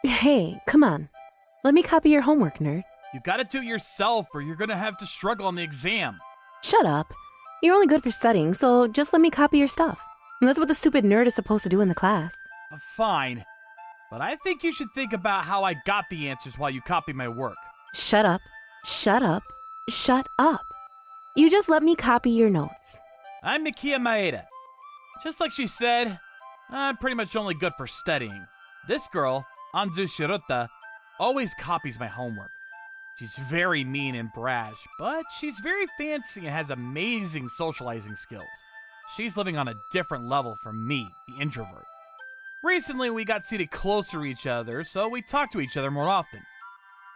Hey, come on. Let me copy your homework, nerd. You gotta do it yourself or you're gonna have to struggle on the exam. Shut up. You're only good for studying, so just let me copy your stuff. And that's what the stupid nerd is supposed to do in the class. Fine. But I think you should think about how I got the answers while you copy my work. Shut up. Shut up. Shut up. You just let me copy your notes. I'm Mikia Maeda. Just like she said, I'm pretty much only good for studying. This girl, Anzu Shirota, always copies my homework. She's very mean and brash, but she's very fancy and has amazing socializing skills. She's living on a different level from me, the introvert. Recently, we got seated closer to each other, so we talk to each other more often.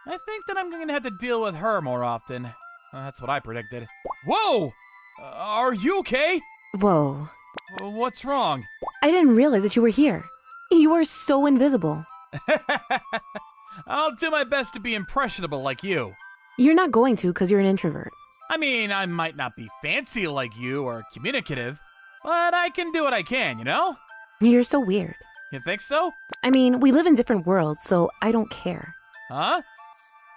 I think that I'm going to have to deal with her more often. That's what I predicted. Whoa! Are you okay? Whoa. What's wrong? I didn't realize that you were here. You are so invisible. I'll do my best to be impressionable like you. You're not going to because you're an introvert. I mean, I might not be fancy like you or communicative, but I can do what I can, you know? You're so weird. You think so? I mean, we live in different worlds, so I don't care. Huh?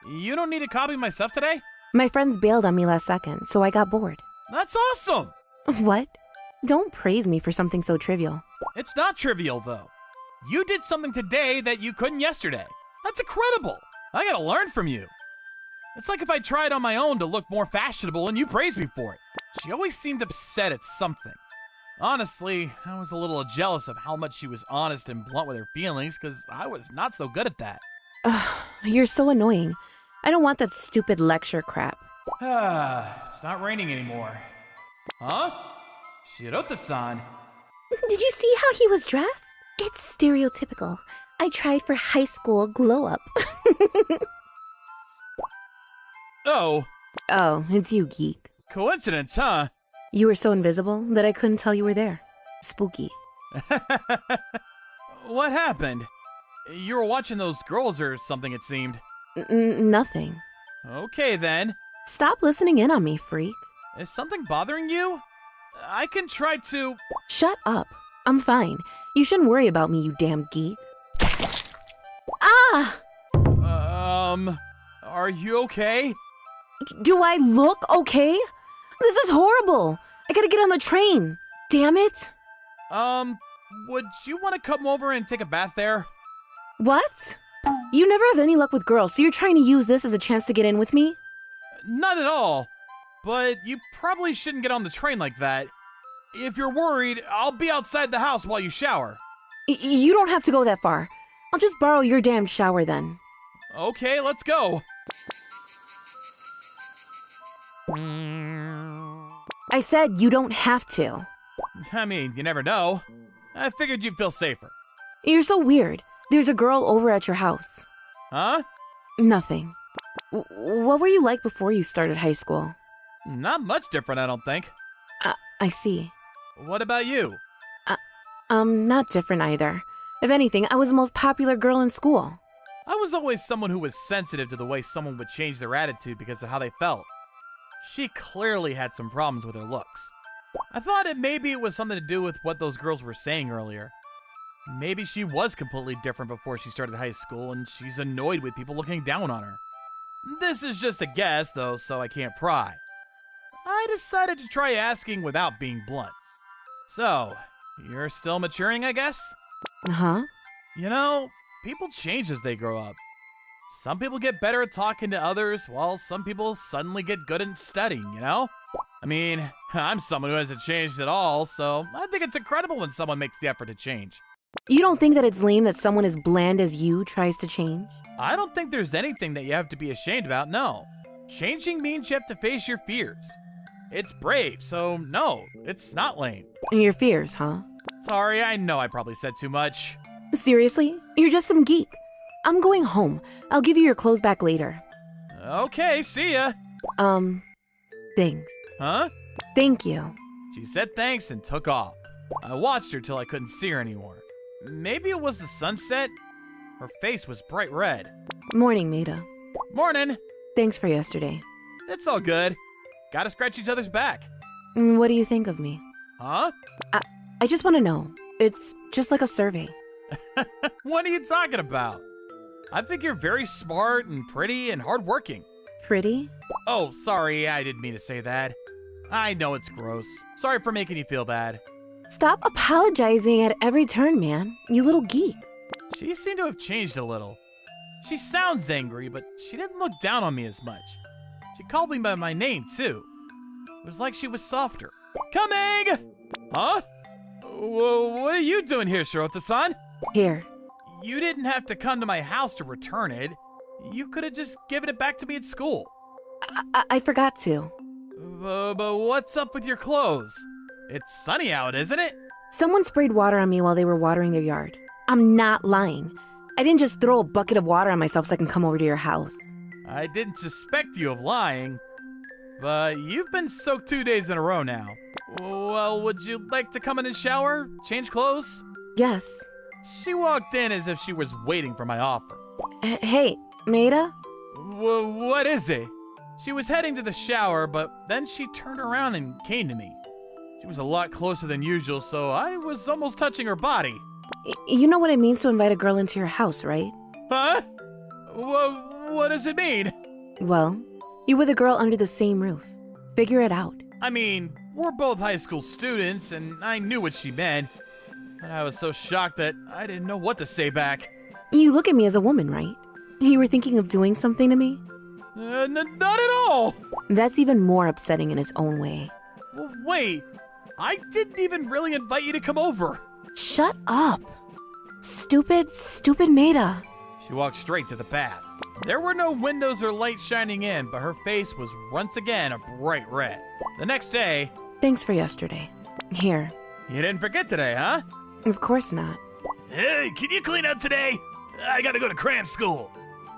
You don't need to copy my stuff today? My friends bailed on me last second, so I got bored. That's awesome! What? Don't praise me for something so trivial. It's not trivial, though. You did something today that you couldn't yesterday. That's incredible! I gotta learn from you. It's like if I tried on my own to look more fashionable and you praised me for it. She always seemed upset at something. Honestly, I was a little jealous of how much she was honest and blunt with her feelings because I was not so good at that. You're so annoying. I don't want that stupid lecture crap. It's not raining anymore. Huh? Shirota-san. Did you see how he was dressed? It's stereotypical. I tried for high school glow-up. Oh. Oh, it's you, geek. Coincidence, huh? You were so invisible that I couldn't tell you were there. Spooky. What happened? You were watching those girls or something, it seemed. Nothing. Okay, then. Stop listening in on me, freak. Is something bothering you? I can try to... Shut up. I'm fine. You shouldn't worry about me, you damn geek. Ah! Are you okay? Do I look okay? This is horrible. I gotta get on the train. Damn it. Would you want to come over and take a bath there? What? You never have any luck with girls, so you're trying to use this as a chance to get in with me? Not at all. But you probably shouldn't get on the train like that. If you're worried, I'll be outside the house while you shower. You don't have to go that far. I'll just borrow your damn shower then. Okay, let's go. I said you don't have to. I mean, you never know. I figured you'd feel safer. You're so weird. There's a girl over at your house. Huh? Nothing. What were you like before you started high school? Not much different, I don't think. I see. What about you? Not different either. If anything, I was the most popular girl in school. I was always someone who was sensitive to the way someone would change their attitude because of how they felt. She clearly had some problems with her looks. I thought maybe it was something to do with what those girls were saying earlier. Maybe she was completely different before she started high school and she's annoyed with people looking down on her. This is just a guess, though, so I can't pry. I decided to try asking without being blunt. So, you're still maturing, I guess? Huh? You know, people change as they grow up. Some people get better at talking to others, while some people suddenly get good at studying, you know? I mean, I'm someone who hasn't changed at all, so I think it's incredible when someone makes the effort to change. You don't think that it's lame that someone as bland as you tries to change? I don't think there's anything that you have to be ashamed about, no. Changing means you have to face your fears. It's brave, so no, it's not lame. Your fears, huh? Sorry, I know I probably said too much. Seriously? You're just some geek. I'm going home. I'll give you your clothes back later. Okay, see ya. Thanks. Huh? Thank you. She said thanks and took off. I watched her till I couldn't see her anymore. Maybe it was the sunset? Her face was bright red. Morning, Maida. Morning. Thanks for yesterday. It's all good. Gotta scratch each other's back. What do you think of me? Huh? I just want to know. It's just like a survey. What are you talking about? I think you're very smart and pretty and hardworking. Pretty? Oh, sorry, I didn't mean to say that. I know it's gross. Sorry for making you feel bad. Stop apologizing at every turn, man. You little geek. She seemed to have changed a little. She sounds angry, but she didn't look down on me as much. She called me by my name, too. It was like she was softer. Coming! Huh? What are you doing here, Shirota-san? Here. You didn't have to come to my house to return it. You could have just given it back to me at school. I forgot to. But what's up with your clothes? It's sunny out, isn't it? Someone sprayed water on me while they were watering their yard. I'm not lying. I didn't just throw a bucket of water on myself so I can come over to your house. I didn't suspect you of lying, but you've been soaked 2 days in a row now. Well, would you like to come in and shower? Change clothes? Yes. She walked in as if she was waiting for my offer. Hey, Maida? What is it? She was heading to the shower, but then she turned around and came to me. She was a lot closer than usual, so I was almost touching her body. You know what it means to invite a girl into your house, right? Huh? What does it mean? Well, you were the girl under the same roof. Figure it out. I mean, we're both high school students, and I knew what she meant. But I was so shocked that I didn't know what to say back. You look at me as a woman, right? You were thinking of doing something to me? Not at all! That's even more upsetting in its own way. Well, wait, I didn't even really invite you to come over. Shut up. Stupid Maida. She walked straight to the bath. There were no windows or light shining in, but her face was once again a bright red. The next day... Thanks for yesterday. Here. You didn't forget today, huh? Of course not. Hey, can you clean up today? I gotta go to cram school.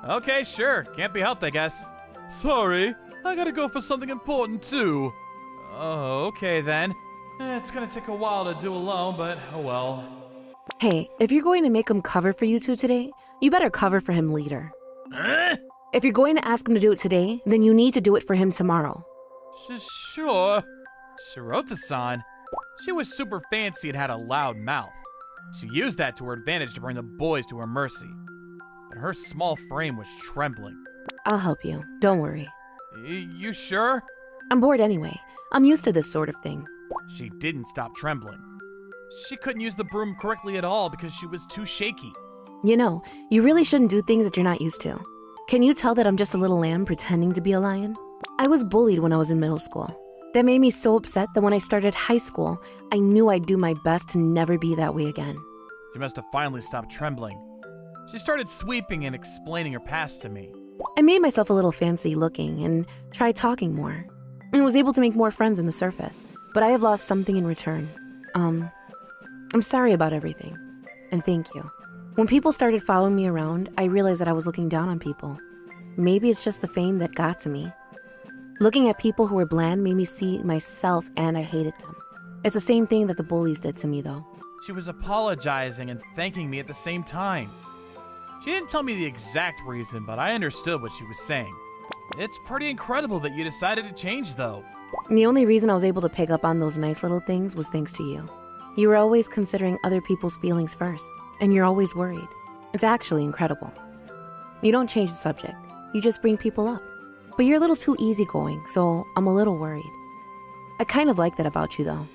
Okay, sure. Can't be helped, I guess. Sorry, I gotta go for something important, too. Oh, okay then. It's gonna take a while to do alone, but oh well. Hey, if you're going to make him cover for you two today, you better cover for him later. Huh? If you're going to ask him to do it today, then you need to do it for him tomorrow. Sure. Shirota-san. She was super fancy and had a loud mouth. She used that to her advantage to bring the boys to her mercy. But her small frame was trembling. I'll help you. Don't worry. You sure? I'm bored anyway. I'm used to this sort of thing. She didn't stop trembling. She couldn't use the broom correctly at all because she was too shaky. You know, you really shouldn't do things that you're not used to. Can you tell that I'm just a little lamb pretending to be a lion? I was bullied when I was in middle school. That made me so upset that when I started high school, I knew I'd do my best to never be that way again. She must have finally stopped trembling. She started sweeping and explaining her past to me. I made myself a little fancy looking and tried talking more. And was able to make more friends on the surface. But I have lost something in return. I'm sorry about everything. And thank you. When people started following me around, I realized that I was looking down on people. Maybe it's just the fame that got to me. Looking at people who were bland made me see myself and I hated them. It's the same thing that the bullies did to me though. She was apologizing and thanking me at the same time. She didn't tell me the exact reason, but I understood what she was saying. It's pretty incredible that you decided to change though. And the only reason I was able to pick up on those nice little things was thanks to you. You were always considering other people's feelings first, and you're always worried. It's actually incredible. You don't change the subject, you just bring people up. But you're a little too easygoing, so I'm a little worried. I kind of like that about you though.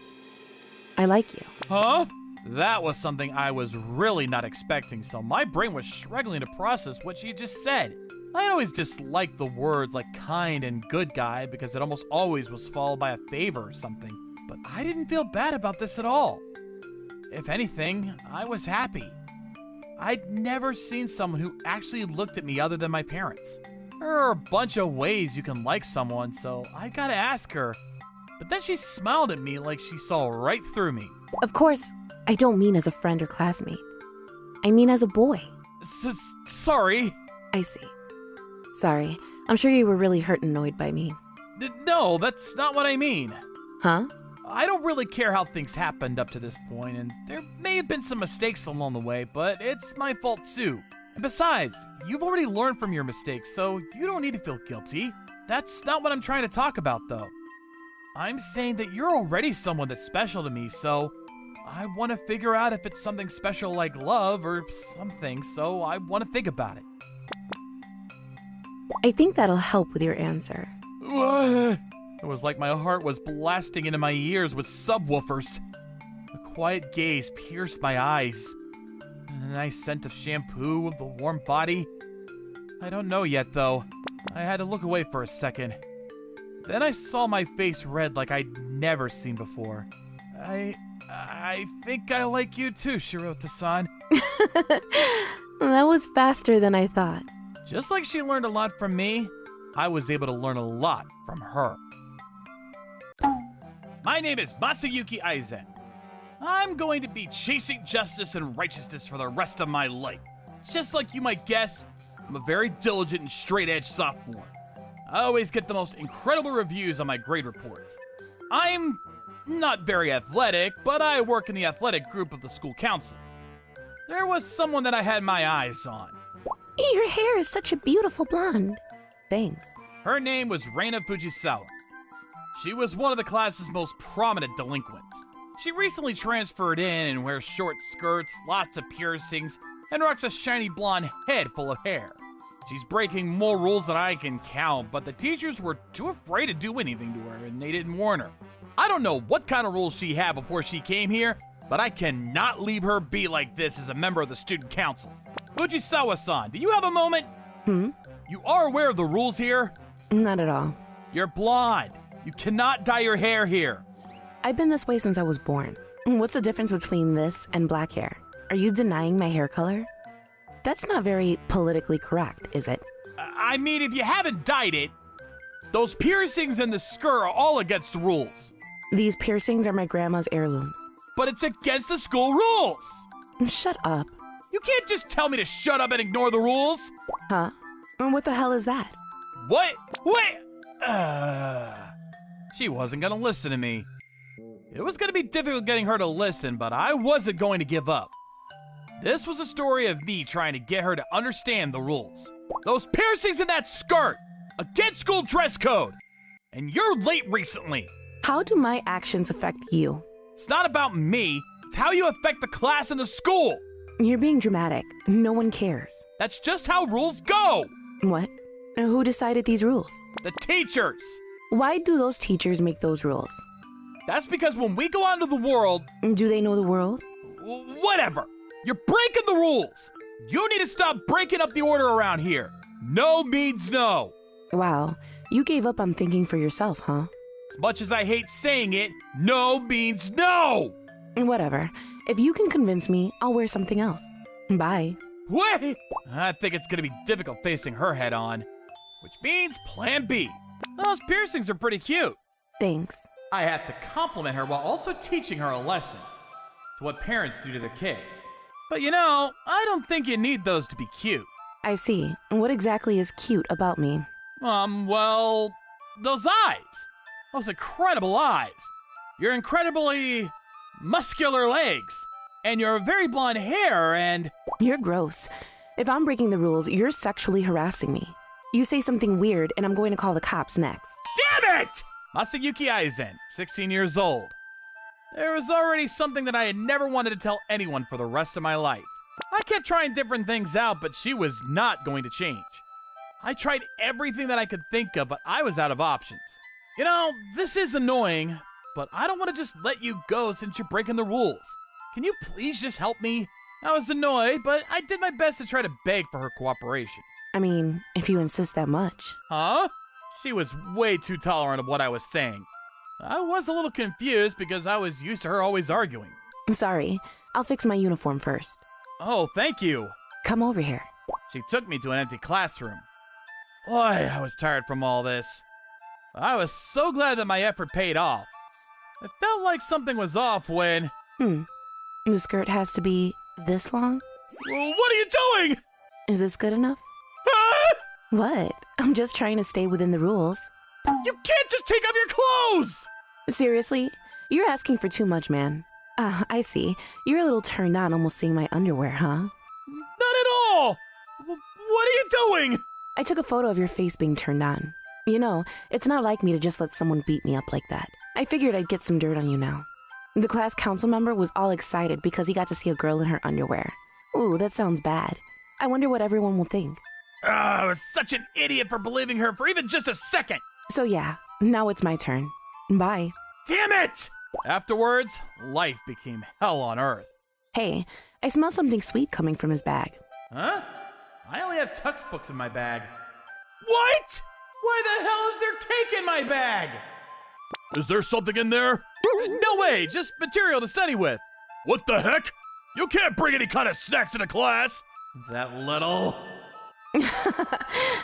I like you. Huh? That was something I was really not expecting, so my brain was struggling to process what she just said. I always disliked the words like kind and good guy because it almost always was followed by a favor or something. But I didn't feel bad about this at all. If anything, I was happy. I'd never seen someone who actually looked at me other than my parents. There are a bunch of ways you can like someone, so I gotta ask her. But then she smiled at me like she saw right through me. Of course, I don't mean as a friend or classmate. I mean as a boy. Sorry. I see. Sorry. I'm sure you were really hurt and annoyed by me. No, that's not what I mean. Huh? I don't really care how things happened up to this point, and there may have been some mistakes along the way, but it's my fault too. And besides, you've already learned from your mistakes, so you don't need to feel guilty. That's not what I'm trying to talk about, though. I'm saying that you're already someone that's special to me, so I want to figure out if it's something special like love or something, so I want to think about it. I think that'll help with your answer. It was like my heart was blasting into my ears with subwoofers. The quiet gaze pierced my eyes. And a nice scent of shampoo of the warm body. I don't know yet, though. I had to look away for a second. Then I saw my face red like I'd never seen before. I think I like you too, Shirota-san. That was faster than I thought. Just like she learned a lot from me, I was able to learn a lot from her. My name is Masayuki Aizen. I'm going to be chasing justice and righteousness for the rest of my life. Just like you might guess, I'm a very diligent and straight-edge sophomore. I always get the most incredible reviews on my grade reports. I'm not very athletic, but I work in the athletic group of the school council. There was someone that I had my eyes on. Your hair is such a beautiful blonde. Thanks. Her name was Reina Fujisawa. She was one of the class's most prominent delinquents. She recently transferred in and wears short skirts, lots of piercings, and rocks a shiny blonde head full of hair. She's breaking more rules than I can count, but the teachers were too afraid to do anything to her, and they didn't warn her. I don't know what kind of rules she had before she came here, but I cannot leave her be like this as a member of the student council. Fujisawa-san, do you have a moment? You are aware of the rules here? Not at all. You're blonde. You cannot dye your hair here. I've been this way since I was born. What's the difference between this and black hair? Are you denying my hair color? That's not very politically correct, is it? I mean, if you haven't dyed it, those piercings and the skirt are all against the rules. These piercings are my grandma's heirlooms. But it's against the school rules. Shut up. You can't just tell me to shut up and ignore the rules. Huh? What the hell is that? What? She wasn't gonna listen to me. It was gonna be difficult getting her to listen, but I wasn't going to give up. This was a story of me trying to get her to understand the rules. Those piercings in that skirt! Against school dress code! And you're late recently! How do my actions affect you? It's not about me, it's how you affect the class and the school! You're being dramatic. No one cares. That's just how rules go! What? Who decided these rules? The teachers! Why do those teachers make those rules? That's because when we go out into the world... Do they know the world? Whatever! You're breaking the rules! You need to stop breaking up the order around here! No means no! Wow, you gave up on thinking for yourself, huh? As much as I hate saying it, no means no! Whatever. If you can convince me, I'll wear something else. Bye. Wait! I think it's gonna be difficult facing her head on. Which means plan B. Those piercings are pretty cute. Thanks. I have to compliment her while also teaching her a lesson. To what parents do to their kids. But you know, I don't think you need those to be cute. I see. What exactly is cute about me? Well, those eyes. Those incredible eyes. Your incredibly muscular legs. And your very blonde hair and... You're gross. If I'm breaking the rules, you're sexually harassing me. You say something weird and I'm going to call the cops next. Damn it! Masayuki Aizen, 16 years old. There was already something that I had never wanted to tell anyone for the rest of my life. I kept trying different things out, but she was not going to change. I tried everything that I could think of, but I was out of options. You know, this is annoying, but I don't want to just let you go since you're breaking the rules. Can you please just help me? I was annoyed, but I did my best to try to beg for her cooperation. I mean, if you insist that much. Huh? She was way too tolerant of what I was saying. I was a little confused because I was used to her always arguing. Sorry, I'll fix my uniform first. Oh, thank you. Come over here. She took me to an empty classroom. Boy, I was tired from all this. I was so glad that my effort paid off. It felt like something was off when... The skirt has to be this long? What are you doing? Is this good enough? Ah! What? I'm just trying to stay within the rules. You can't just take off your clothes! Seriously? You're asking for too much, man. I see. You're a little turned on almost seeing my underwear, huh? Not at all! What are you doing? I took a photo of your face being turned on. You know, it's not like me to just let someone beat me up like that. I figured I'd get some dirt on you now. The class council member was all excited because he got to see a girl in her underwear. Ooh, that sounds bad. I wonder what everyone will think. I was such an idiot for believing her for even just a second. So yeah, now it's my turn. Bye. Damn it! Afterwards, life became hell on earth. Hey, I smell something sweet coming from his bag. Huh? I only have textbooks in my bag. What? Why the hell is there cake in my bag? Is there something in there? No way, just material to study with. What the heck? You can't bring any kind of snacks into class. That little...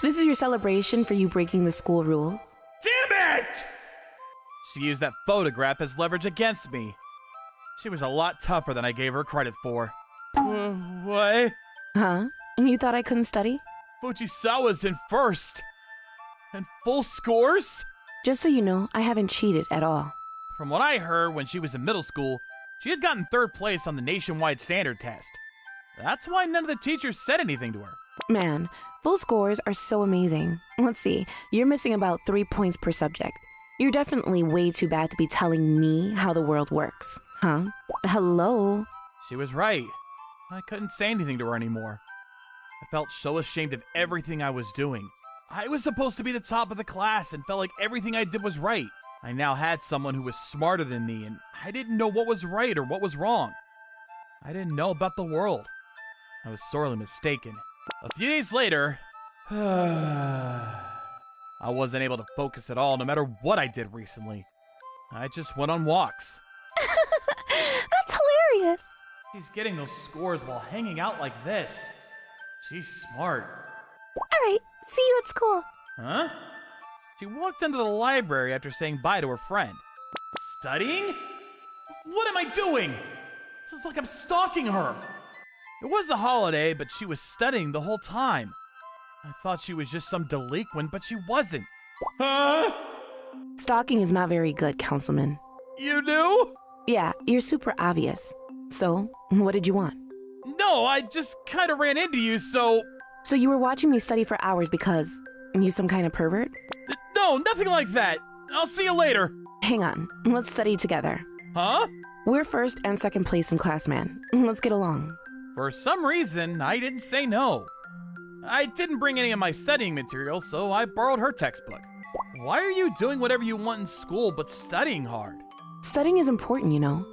This is your celebration for you breaking the school rules? Damn it! She used that photograph as leverage against me. She was a lot tougher than I gave her credit for. What? Huh? You thought I couldn't study? Fujisawa's in first. And full scores? Just so you know, I haven't cheated at all. From what I heard when she was in middle school, she had gotten third place on the nationwide standard test. That's why none of the teachers said anything to her. Man, full scores are so amazing. Let's see, you're missing about 3 points per subject. You're definitely way too bad to be telling me how the world works, huh? Hello? She was right. I couldn't say anything to her anymore. I felt so ashamed of everything I was doing. I was supposed to be the top of the class and felt like everything I did was right. I now had someone who was smarter than me, and I didn't know what was right or what was wrong. I didn't know about the world. I was sorely mistaken. A few days later, I wasn't able to focus at all no matter what I did recently. I just went on walks. That's hilarious. She's getting those scores while hanging out like this. She's smart. All right, see you at school. Huh? She walked into the library after saying bye to her friend. Studying? What am I doing? It's like I'm stalking her. It was a holiday, but she was studying the whole time. I thought she was just some delinquent, but she wasn't. Huh? Stalking is not very good, Councilman. You do? Yeah, you're super obvious. So, what did you want? No, I just kind of ran into you, so... So you were watching me study for hours because you some kind of pervert? No, nothing like that. I'll see you later. Hang on, let's study together. Huh? We're first and second place in class, man. Let's get along. For some reason, I didn't say no. I didn't bring any of my studying material, so I borrowed her textbook. Why are you doing whatever you want in school but studying hard? Studying is important, you know.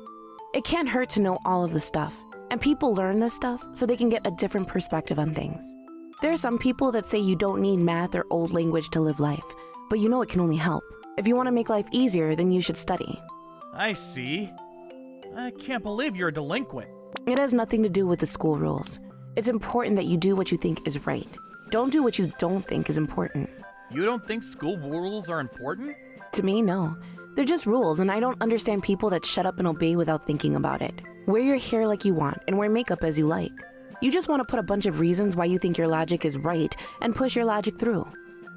It can't hurt to know all of the stuff. And people learn this stuff so they can get a different perspective on things. There are some people that say you don't need math or old language to live life, but you know it can only help. If you want to make life easier, then you should study. I see. I can't believe you're a delinquent. It has nothing to do with the school rules. It's important that you do what you think is right. Don't do what you don't think is important. You don't think school rules are important? To me, no. They're just rules, and I don't understand people that shut up and obey without thinking about it. Wear your hair like you want and wear makeup as you like. You just want to put a bunch of reasons why you think your logic is right and push your logic through.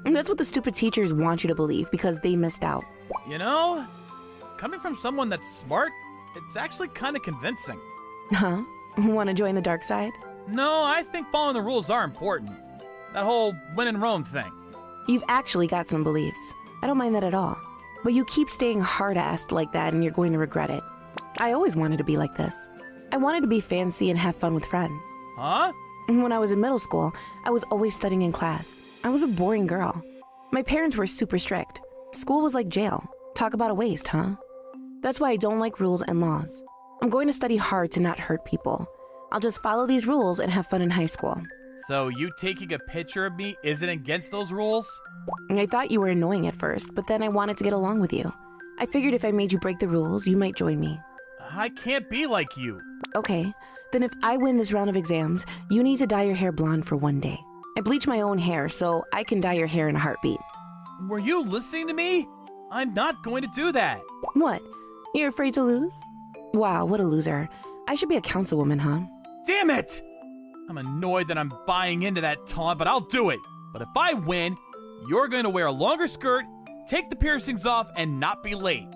And that's what the stupid teachers want you to believe because they missed out. You know, coming from someone that's smart, it's actually kind of convincing. Huh? Want to join the dark side? No, I think following the rules are important. That whole when in Rome thing. You've actually got some beliefs. I don't mind that at all. But you keep staying hard-assed like that and you're going to regret it. I always wanted to be like this. I wanted to be fancy and have fun with friends. Huh? When I was in middle school, I was always studying in class. I was a boring girl. My parents were super strict. School was like jail. Talk about a waste, huh? That's why I don't like rules and laws. I'm going to study hard to not hurt people. I'll just follow these rules and have fun in high school. So you taking a picture of me isn't against those rules? I thought you were annoying at first, but then I wanted to get along with you. I figured if I made you break the rules, you might join me. I can't be like you. Okay, then if I win this round of exams, you need to dye your hair blonde for one day. I bleach my own hair, so I can dye your hair in a heartbeat. Were you listening to me? I'm not going to do that. What? You're afraid to lose? Wow, what a loser. I should be a councilwoman, huh? Damn it! I'm annoyed that I'm buying into that taunt, but I'll do it. But if I win, you're going to wear a longer skirt, take the piercings off, and not be late.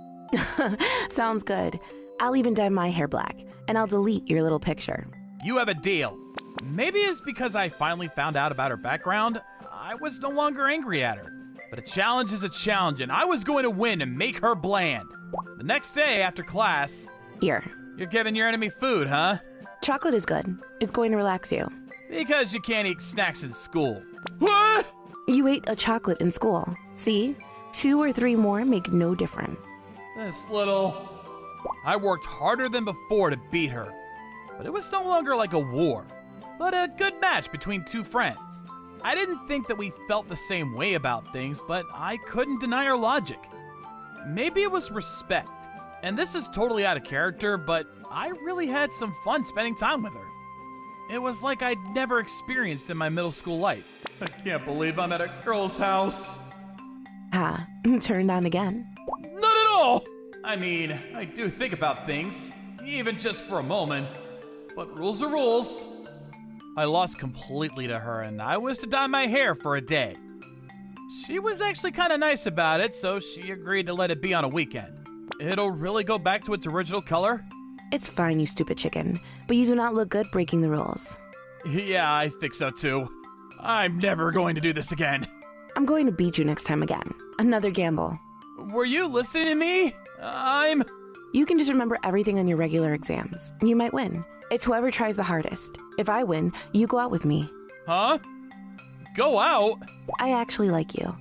Sounds good. I'll even dye my hair black, and I'll delete your little picture. You have a deal. Maybe it's because I finally found out about her background. I was no longer angry at her. But a challenge is a challenge, and I was going to win and make her bland. The next day after class... Here. You're giving your enemy food, huh? Chocolate is good. It's going to relax you. Because you can't eat snacks in school. What? You ate a chocolate in school. See? 2 or 3 more make no difference. This little... I worked harder than before to beat her. But it was no longer like a war, but a good match between 2 friends. I didn't think that we felt the same way about things, but I couldn't deny her logic. Maybe it was respect. And this is totally out of character, but I really had some fun spending time with her. It was like I'd never experienced in my middle school life. I can't believe I'm at a girl's house. Ah, turned on again. Not at all! I mean, I do think about things, even just for a moment. But rules are rules. I lost completely to her, and I was to dye my hair for a day. She was actually kind of nice about it, so she agreed to let it be on a weekend. It'll really go back to its original color? It's fine, you stupid chicken, but you do not look good breaking the rules. Yeah, I think so too. I'm never going to do this again. I'm going to beat you next time again. Another gamble. Were you listening to me? You can just remember everything on your regular exams. You might win. It's whoever tries the hardest. If I win, you go out with me. Huh? Go out? I actually like you.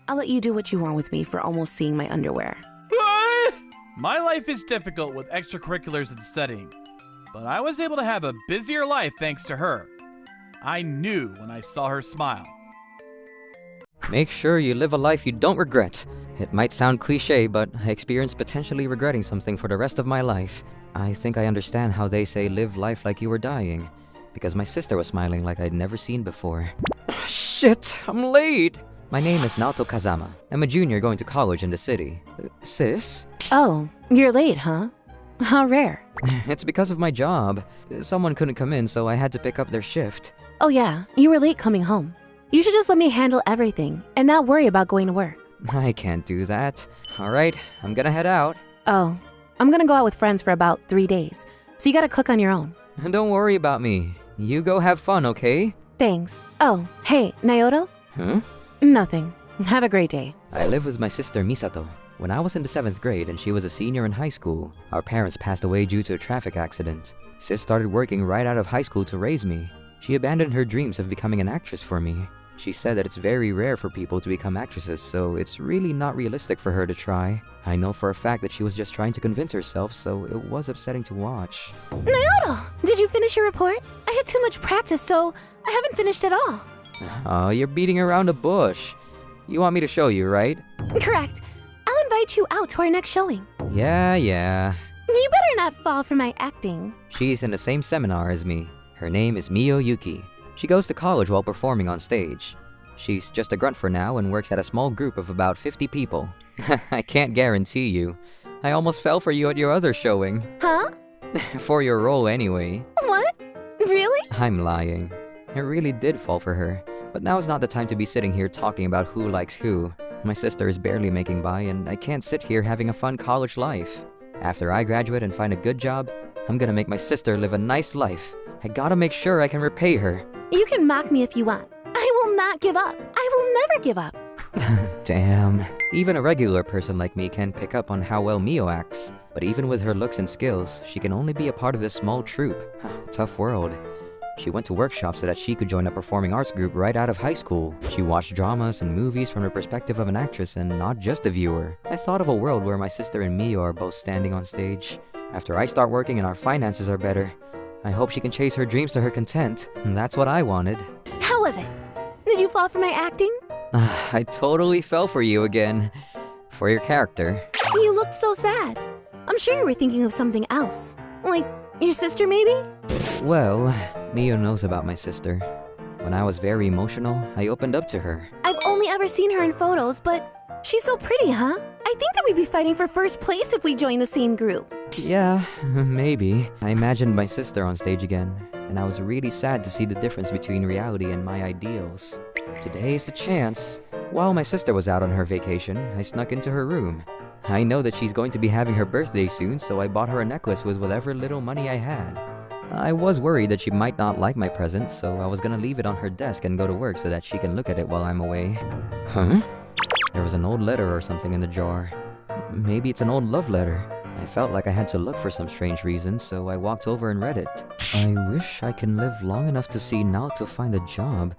I'll let you do what you want with me for almost seeing my underwear. What? My life is difficult with extracurriculars and studying, but I was able to have a busier life thanks to her. I knew when I saw her smile. Make sure you live a life you don't regret. It might sound cliche, but I experienced potentially regretting something for the rest of my life. I think I understand how they say live life like you were dying, because my sister was smiling like I'd never seen before. Shit, I'm late! My name is Naoto Kazama. I'm a junior going to college in the city. Sis? Oh, you're late, huh? How rare. It's because of my job. Someone couldn't come in, so I had to pick up their shift. Oh yeah, you were late coming home. You should just let me handle everything and not worry about going to work. I can't do that. Alright, I'm gonna head out. Oh, I'm gonna go out with friends for about 3 days, so you gotta cook on your own. Don't worry about me. You go have fun, okay? Thanks. Oh, hey, Naoto? Huh? Nothing. Have a great day. I live with my sister Misato. When I was in the 7th grade and she was a senior in high school, our parents passed away due to a traffic accident. Sis started working right out of high school to raise me. She abandoned her dreams of becoming an actress for me. She said that it's very rare for people to become actresses, so it's really not realistic for her to try. I know for a fact that she was just trying to convince herself, so it was upsetting to watch. Naoto, did you finish your report? I had too much practice, so I haven't finished at all. Oh, you're beating around a bush. You want me to show you, right? Correct. I'll invite you out to our next showing. Yeah. You better not fall for my acting. She's in the same seminar as me. Her name is Mio Yuki. She goes to college while performing on stage. She's just a grunt for now and works at a small group of about 50 people. I can't guarantee you. I almost fell for you at your other showing. Huh? For your role anyway. What? Really? I'm lying. I really did fall for her. But now is not the time to be sitting here talking about who likes who. My sister is barely making by and I can't sit here having a fun college life. After I graduate and find a good job, I'm gonna make my sister live a nice life. I gotta make sure I can repay her. You can mock me if you want. I will not give up. I will never give up. Damn. Even a regular person like me can pick up on how well Mio acts. But even with her looks and skills, she can only be a part of this small troupe. Tough world. She went to workshops so that she could join a performing arts group right out of high school. She watched dramas and movies from the perspective of an actress and not just a viewer. I thought of a world where my sister and Mio are both standing on stage. After I start working and our finances are better, I hope she can chase her dreams to her content. And that's what I wanted. How was it? Did you fall for my acting? I totally fell for you again. For your character. You looked so sad. I'm sure you were thinking of something else. Like, your sister maybe? Well, Mio knows about my sister. When I was very emotional, I opened up to her. I've only ever seen her in photos, but she's so pretty, huh? I think that we'd be fighting for first place if we joined the same group. Yeah, maybe. I imagined my sister on stage again, and I was really sad to see the difference between reality and my ideals. Today is the chance. While my sister was out on her vacation, I snuck into her room. I know that she's going to be having her birthday soon, so I bought her a necklace with whatever little money I had. I was worried that she might not like my present, so I was gonna leave it on her desk and go to work so that she can look at it while I'm away. Huh? There was an old letter or something in the jar. Maybe it's an old love letter. I felt like I had to look for some strange reason, so I walked over and read it. I wish I can live long enough to see now to find a job,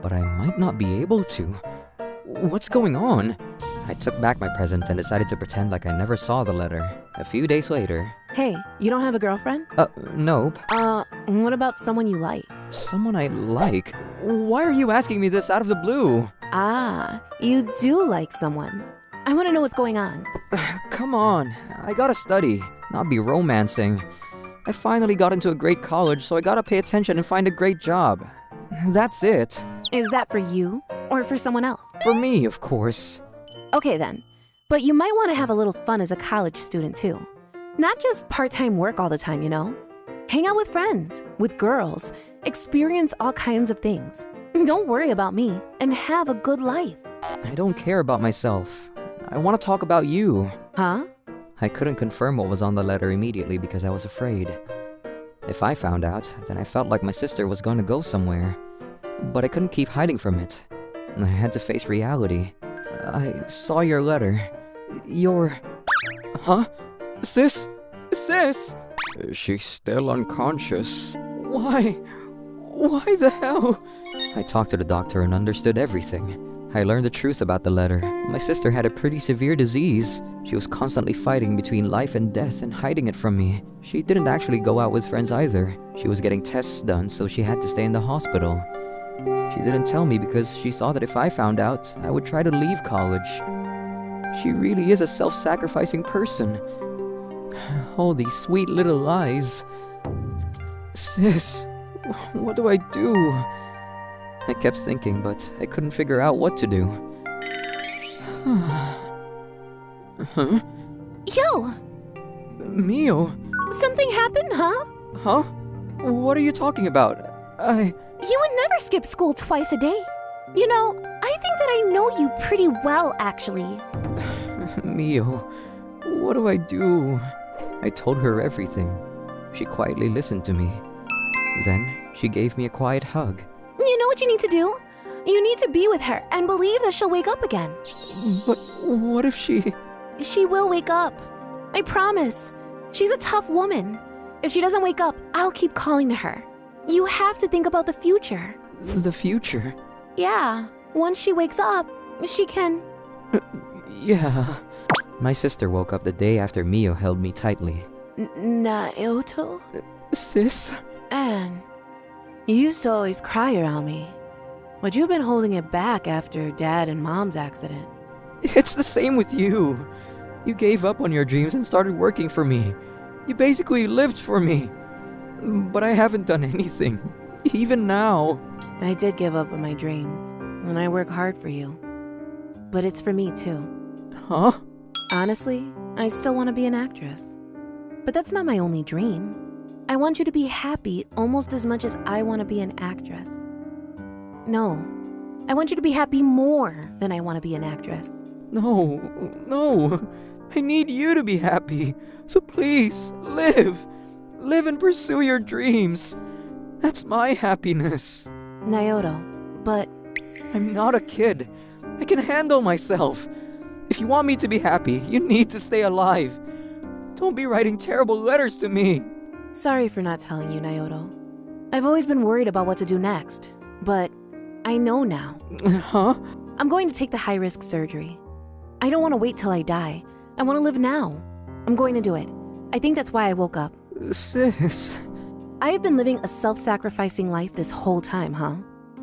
but I might not be able to. What's going on? I took back my present and decided to pretend like I never saw the letter. A few days later... Hey, you don't have a girlfriend? Nope. What about someone you like? Someone I like? Why are you asking me this out of the blue? Ah, you do like someone. I want to know what's going on. Come on, I gotta study, not be romancing. I finally got into a great college, so I gotta pay attention and find a great job. That's it. Is that for you or for someone else? For me, of course. Okay then, but you might want to have a little fun as a college student too. Not just part-time work all the time, you know? Hang out with friends, with girls, experience all kinds of things. Don't worry about me and have a good life. I don't care about myself. I want to talk about you. Huh? I couldn't confirm what was on the letter immediately because I was afraid. If I found out, then I felt like my sister was going to go somewhere. But I couldn't keep hiding from it. I had to face reality. I saw your letter. Huh? Sis? Sis? She's still unconscious. Why? Why the hell? I talked to the doctor and understood everything. I learned the truth about the letter. My sister had a pretty severe disease. She was constantly fighting between life and death and hiding it from me. She didn't actually go out with friends either. She was getting tests done, so she had to stay in the hospital. She didn't tell me because she saw that if I found out, I would try to leave college. She really is a self-sacrificing person. All these sweet little lies. Sis, what do I do? I kept thinking, but I couldn't figure out what to do. Huh? Yo! Mio? Something happened, huh? Huh? What are you talking about? You would never skip school twice a day. You know, I think that I know you pretty well, actually. Mio, what do I do? I told her everything. She quietly listened to me. Then, she gave me a quiet hug. You know what you need to do? You need to be with her and believe that she'll wake up again. But what if she... She will wake up. I promise. She's a tough woman. If she doesn't wake up, I'll keep calling to her. You have to think about the future. The future? Yeah. Once she wakes up, she can... Yeah. My sister woke up the day after Mio held me tightly. Naoto? Sis? Anne, you used to always cry around me. But you've been holding it back after Dad and Mom's accident. It's the same with you. You gave up on your dreams and started working for me. You basically lived for me. But I haven't done anything. Even now. I did give up on my dreams, and I work hard for you. But it's for me too. Huh? Honestly, I still want to be an actress. But that's not my only dream. I want you to be happy almost as much as I want to be an actress. No, I want you to be happy more than I want to be an actress. No. I need you to be happy. So please, live. Live and pursue your dreams. That's my happiness. Naoto, but... I'm not a kid. I can handle myself. If you want me to be happy, you need to stay alive. Don't be writing terrible letters to me. Sorry for not telling you, Naoto. I've always been worried about what to do next, but I know now. Huh? I'm going to take the high-risk surgery. I don't want to wait till I die. I want to live now. I'm going to do it. I think that's why I woke up. Sis... I have been living a self-sacrificing life this whole time, huh?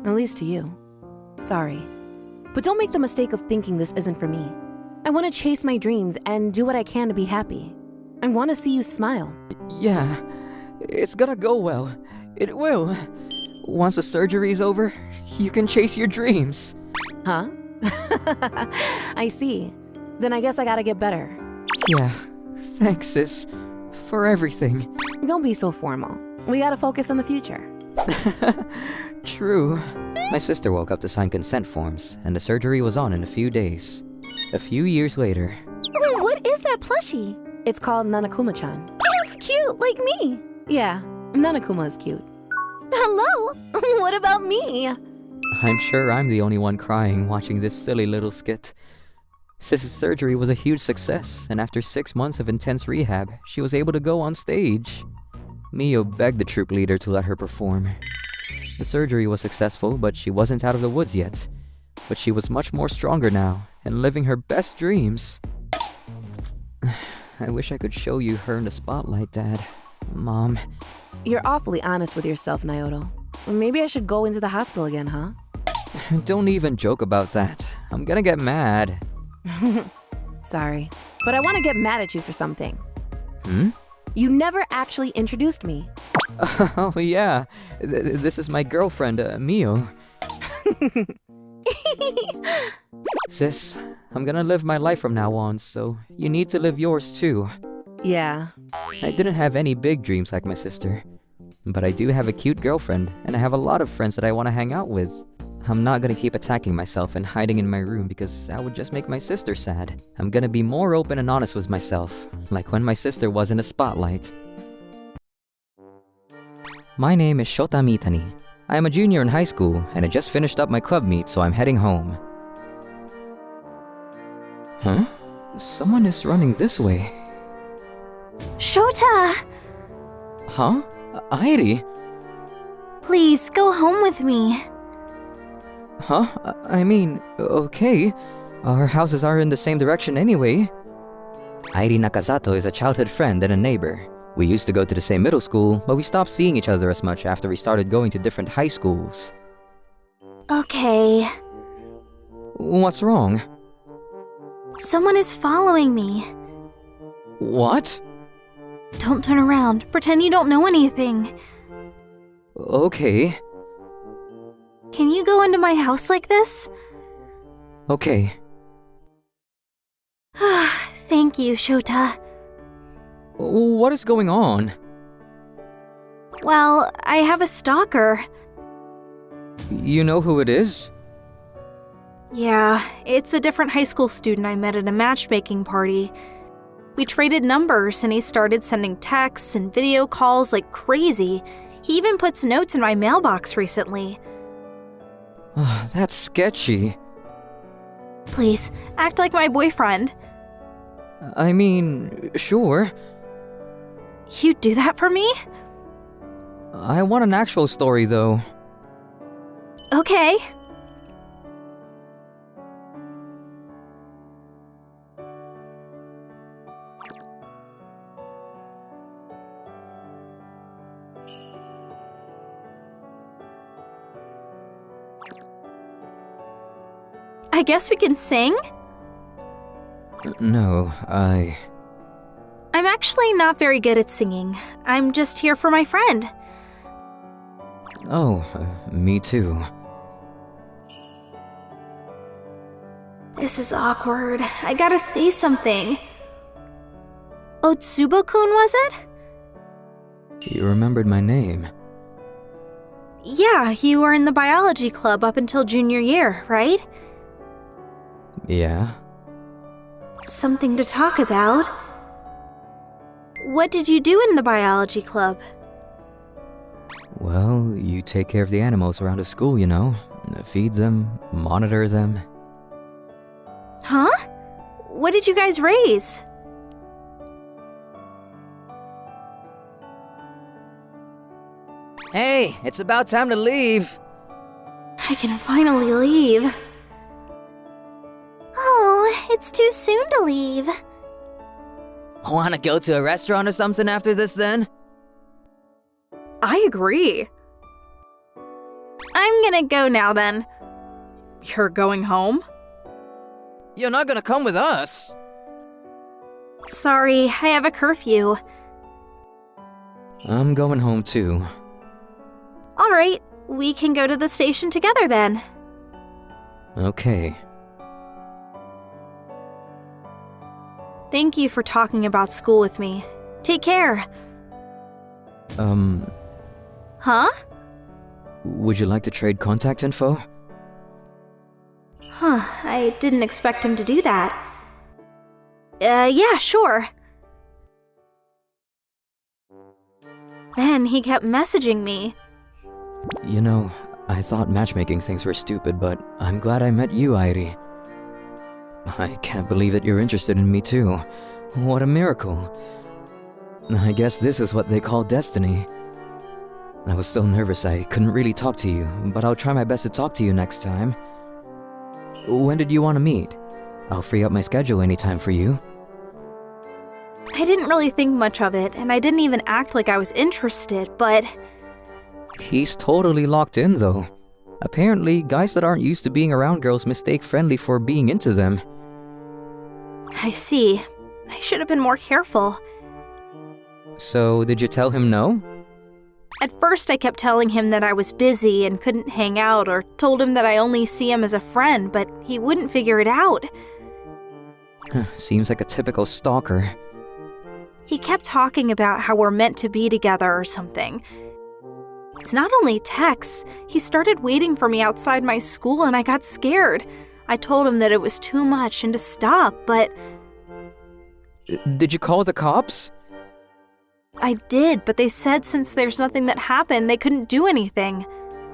At least to you. Sorry. But don't make the mistake of thinking this isn't for me. I want to chase my dreams and do what I can to be happy. I want to see you smile. Yeah, it's gonna go well. It will. Once the surgery's over, you can chase your dreams. Huh? I see. Then I guess I gotta get better. Yeah, thanks, sis. For everything. Don't be so formal. We gotta focus on the future. True. My sister woke up to sign consent forms, and the surgery was on in a few days. A few years later... What is that plushie? It's called Nanakuma-chan. It's cute, like me. Yeah, Nanakuma is cute. Hello? What about me? I'm sure I'm the only one crying watching this silly little skit. Sis's surgery was a huge success, and after 6 months of intense rehab, she was able to go on stage. Mio begged the troop leader to let her perform. The surgery was successful, but she wasn't out of the woods yet. But she was much more stronger now, and living her best dreams. I wish I could show you her in the spotlight, Dad. Mom. You're awfully honest with yourself, Naoto. Maybe I should go into the hospital again, huh? Don't even joke about that. I'm gonna get mad. Sorry, but I want to get mad at you for something. Hmm? You never actually introduced me. Oh, yeah. This is my girlfriend, Mio. Sis, I'm gonna live my life from now on, so you need to live yours too. Yeah. I didn't have any big dreams like my sister, but I do have a cute girlfriend, and I have a lot of friends that I want to hang out with. I'm not gonna keep attacking myself and hiding in my room because that would just make my sister sad. I'm gonna be more open and honest with myself, like when my sister was in the spotlight. My name is Shota Mitani. I am a junior in high school, and I just finished up my club meet, so I'm heading home. Huh? Someone is running this way. Shota! Huh? Airi? Please, go home with me. Huh? I mean, okay. Our houses are in the same direction anyway. Airi Nakazato is a childhood friend and a neighbor. We used to go to the same middle school, but we stopped seeing each other as much after we started going to different high schools. Okay. What's wrong? Someone is following me. What? Don't turn around. Pretend you don't know anything. Okay. Can you go into my house like this? Okay. Thank you, Shota. What is going on? Well, I have a stalker. You know who it is? Yeah, it's a different high school student I met at a matchmaking party. We traded numbers and he started sending texts and video calls like crazy. He even puts notes in my mailbox recently. That's sketchy. Please, act like my boyfriend. I mean, sure. You'd do that for me? I want an actual story, though. Okay. I guess we can sing? No, I'm actually not very good at singing. I'm just here for my friend. Oh, me too. This is awkward. I gotta say something. Otsubo-kun, was it? You remembered my name. Yeah, you were in the biology club up until junior year, right? Yeah? Something to talk about. What did you do in the biology club? Well, you take care of the animals around the school, you know. Feed them, monitor them. Huh? What did you guys raise? Hey, it's about time to leave. I can finally leave. Oh, it's too soon to leave. Wanna go to a restaurant or something after this then? I agree. I'm gonna go now then. You're going home? You're not gonna come with us. Sorry, I have a curfew. I'm going home too. Alright, we can go to the station together then. Okay. Thank you for talking about school with me. Take care. Huh? Would you like to trade contact info? Huh, I didn't expect him to do that. Yeah, sure. Then he kept messaging me. You know, I thought matchmaking things were stupid, but I'm glad I met you, Airi. I can't believe that you're interested in me too. What a miracle. I guess this is what they call destiny. I was so nervous I couldn't really talk to you, but I'll try my best to talk to you next time. When did you want to meet? I'll free up my schedule anytime for you. I didn't really think much of it, and I didn't even act like I was interested, but He's totally locked in though. Apparently, guys that aren't used to being around girls mistake friendly for being into them. I see. I should have been more careful. So, did you tell him no? At first, I kept telling him that I was busy and couldn't hang out, or told him that I only see him as a friend, but he wouldn't figure it out. Seems like a typical stalker. He kept talking about how we're meant to be together or something. It's not only texts. He started waiting for me outside my school and I got scared. I told him that it was too much and to stop, but Did you call the cops? I did, but they said since there's nothing that happened, they couldn't do anything.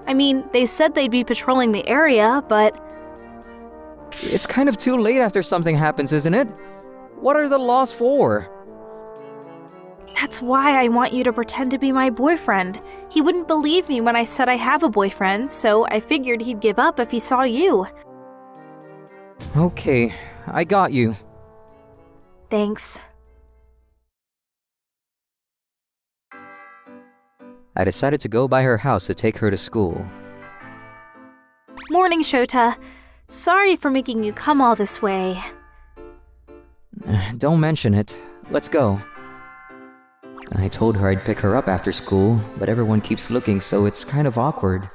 I mean, they said they'd be patrolling the area, but It's kind of too late after something happens, isn't it? What are the laws for? that's why I want you to pretend to be my boyfriend. He wouldn't believe me when I said I have a boyfriend, so I figured he'd give up if he saw you. Okay, I got you. Thanks. I decided to go by her house to take her to school. Morning, Shota. Sorry for making you come all this way. Don't mention it. Let's go. I told her I'd pick her up after school, but everyone keeps looking, so it's kind of awkward.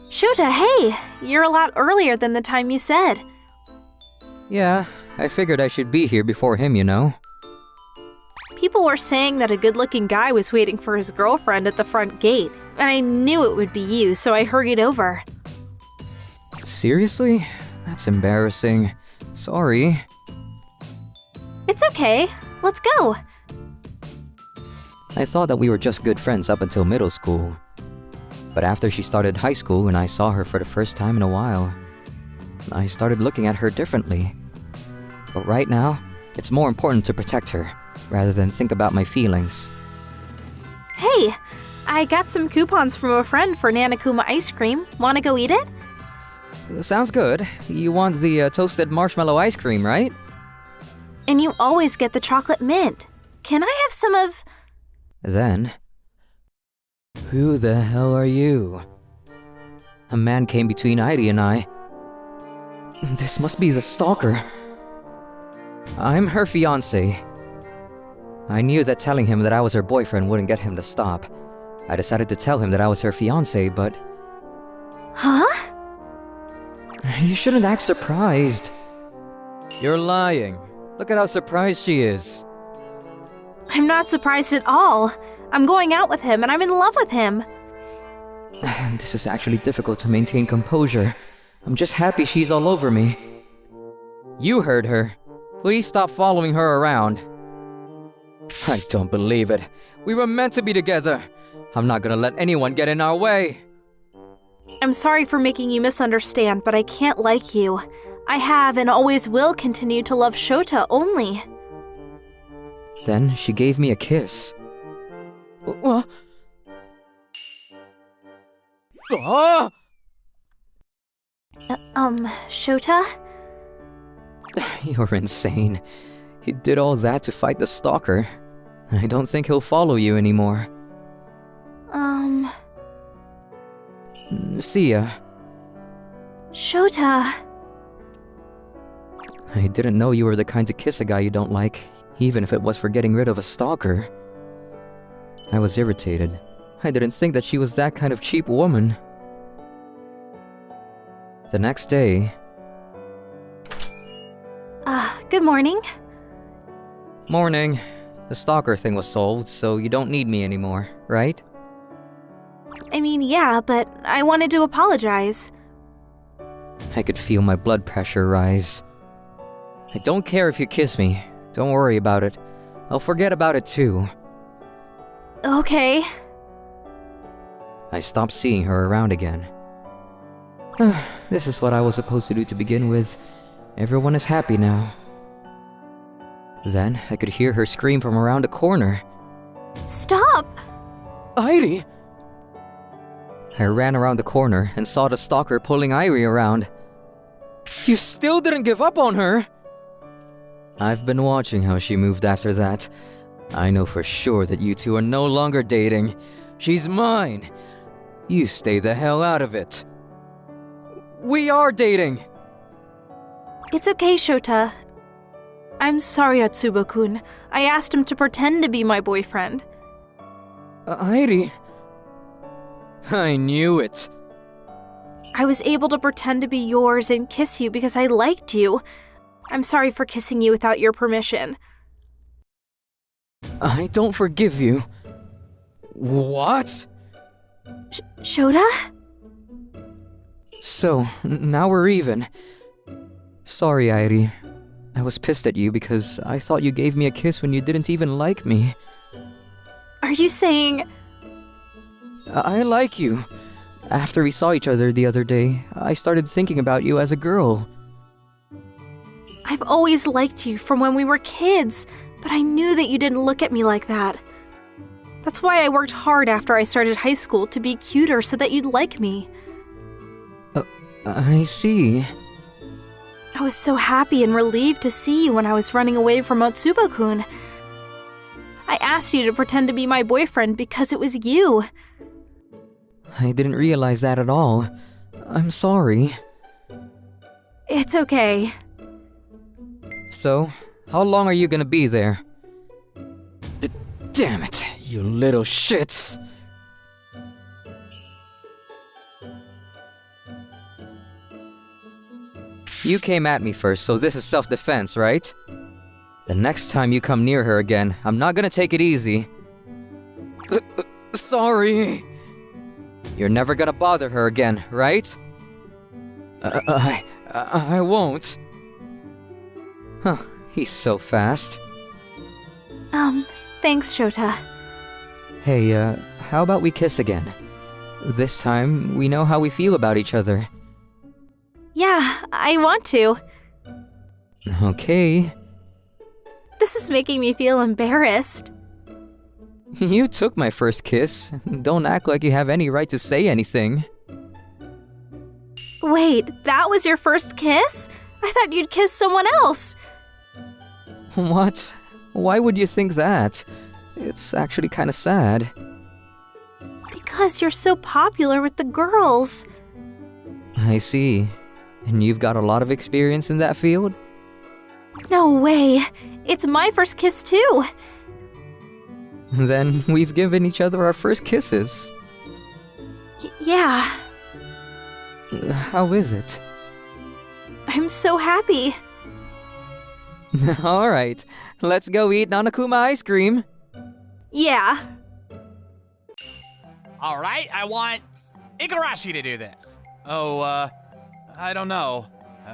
Shota, hey! You're a lot earlier than the time you said. Yeah, I figured I should be here before him, you know. People were saying that a good-looking guy was waiting for his girlfriend at the front gate, and I knew it would be you, so I hurried over. Seriously? That's embarrassing. Sorry. It's okay. Let's go. I thought that we were just good friends up until middle school. But after she started high school and I saw her for the first time in a while, I started looking at her differently. But right now, it's more important to protect her, rather than think about my feelings. Hey, I got some coupons from a friend for Nanakuma ice cream. Want to go eat it? Sounds good. You want the toasted marshmallow ice cream, right? And you always get the chocolate mint. Can I have some of... Then... Who the hell are you? A man came between Heidi and I. This must be the stalker. I'm her fiancé. I knew that telling him that I was her boyfriend wouldn't get him to stop. I decided to tell him that I was her fiancé, but... Huh? You shouldn't act surprised. You're lying. Look at how surprised she is. I'm not surprised at all. I'm going out with him and I'm in love with him. This is actually difficult to maintain composure. I'm just happy she's all over me. You heard her. Please stop following her around. I don't believe it. We were meant to be together. I'm not gonna let anyone get in our way. I'm sorry for making you misunderstand, but I can't like you. I have and always will continue to love Shota only. Then she gave me a kiss. What? Shota? You're insane. He did all that to fight the stalker. I don't think he'll follow you anymore. See ya. Shota. I didn't know you were the kind to kiss a guy you don't like, even if it was for getting rid of a stalker. I was irritated. I didn't think that she was that kind of cheap woman. The next day... Good morning. Morning. The stalker thing was solved, so you don't need me anymore, right? I mean, yeah, but I wanted to apologize. I could feel my blood pressure rise. I don't care if you kiss me. Don't worry about it. I'll forget about it too. Okay. I stopped seeing her around again. This is what I was supposed to do to begin with. Everyone is happy now. Then I could hear her scream from around a corner. Stop! Airi! I ran around the corner and saw the stalker pulling Airi around. You still didn't give up on her! I've been watching how she moved after that. I know for sure that you two are no longer dating. She's mine. You stay the hell out of it. We are dating! It's okay, Shota. I'm sorry, Atsubo-kun. I asked him to pretend to be my boyfriend. Airi... I knew it. I was able to pretend to be yours and kiss you because I liked you. I'm sorry for kissing you without your permission. I don't forgive you. What? Shota? So, now we're even. Sorry, Airi. I was pissed at you because I thought you gave me a kiss when you didn't even like me. Are you saying... I like you. After we saw each other the other day, I started thinking about you as a girl. I've always liked you from when we were kids, but I knew that you didn't look at me like that. That's why I worked hard after I started high school to be cuter so that you'd like me. I see. I was so happy and relieved to see you when I was running away from Atsubo-kun. I asked you to pretend to be my boyfriend because it was you. I didn't realize that at all. I'm sorry. It's okay. So, how long are you gonna be there? Damn it, you little shits! You came at me first, so this is self-defense, right? The next time you come near her again, I'm not gonna take it easy. Sorry! You're never gonna bother her again, right? I won't. Huh, he's so fast. Thanks, Shota. Hey, how about we kiss again? This time, we know how we feel about each other. Yeah, I want to. Okay. This is making me feel embarrassed. You took my first kiss. Don't act like you have any right to say anything. Wait, that was your first kiss? I thought you'd kiss someone else. What? Why would you think that? It's actually kinda sad. Because you're so popular with the girls. I see. And you've got a lot of experience in that field? No way. It's my first kiss too. Then we've given each other our first kisses. Yeah. How is it? I'm so happy. Alright, let's go eat Nanakuma ice cream. Yeah. Alright, I want Igarashi to do this. Oh, I don't know.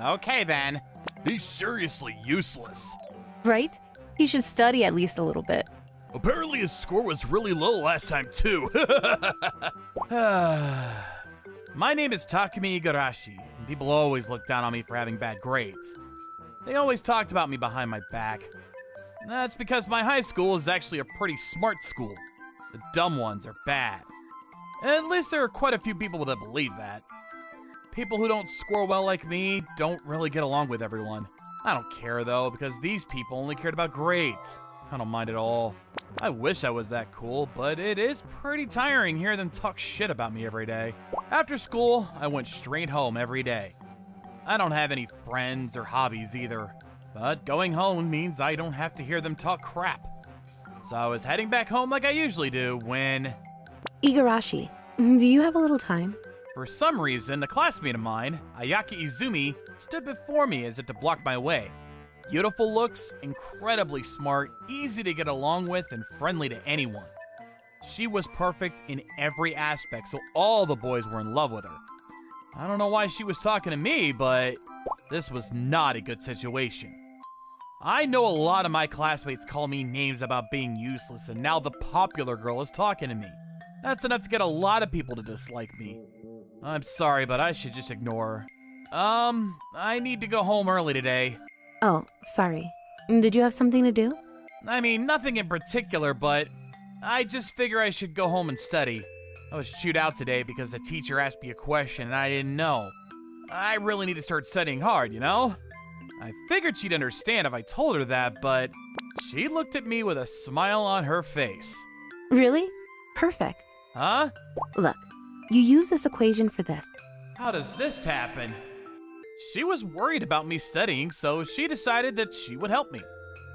Okay then. He's seriously useless. Right? He should study at least a little bit. Apparently his score was really low last time too. My name is Takumi Igarashi, and people always look down on me for having bad grades. They always talked about me behind my back. That's because my high school is actually a pretty smart school. The dumb ones are bad. At least there are quite a few people that believe that. People who don't score well like me don't really get along with everyone. I don't care though, because these people only cared about grades. I don't mind at all. I wish I was that cool, but it is pretty tiring hearing them talk shit about me every day. After school, I went straight home every day. I don't have any friends or hobbies either, but going home means I don't have to hear them talk crap. So I was heading back home like I usually do when... Igarashi, do you have a little time? For some reason, a classmate of mine, Ayaki Izumi, stood before me as if to block my way. Beautiful looks, incredibly smart, easy to get along with, and friendly to anyone. She was perfect in every aspect, so all the boys were in love with her. I don't know why she was talking to me, but this was not a good situation. I know a lot of my classmates call me names about being useless, and now the popular girl is talking to me. That's enough to get a lot of people to dislike me. I'm sorry, but I should just ignore her. I need to go home early today. Oh, sorry. Did you have something to do? I mean, nothing in particular, but I just figure I should go home and study. I was chewed out today because the teacher asked me a question and I didn't know. I really need to start studying hard, you know? I figured she'd understand if I told her that, but she looked at me with a smile on her face. Really? Perfect. Huh? Look, you use this equation for this. How does this happen? She was worried about me studying, so she decided that she would help me.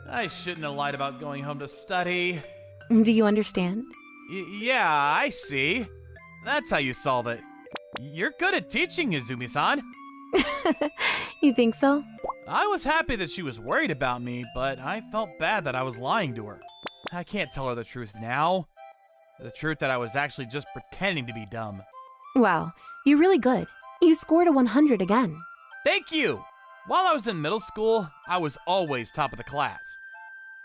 I shouldn't have lied about going home to study. Do you understand? Yeah, I see. That's how you solve it. You're good at teaching, Izumi-san. You think so? I was happy that she was worried about me, but I felt bad that I was lying to her. I can't tell her the truth now. The truth that I was actually just pretending to be dumb. Wow, you're really good. You scored a 100 again. Thank you! While I was in middle school, I was always top of the class.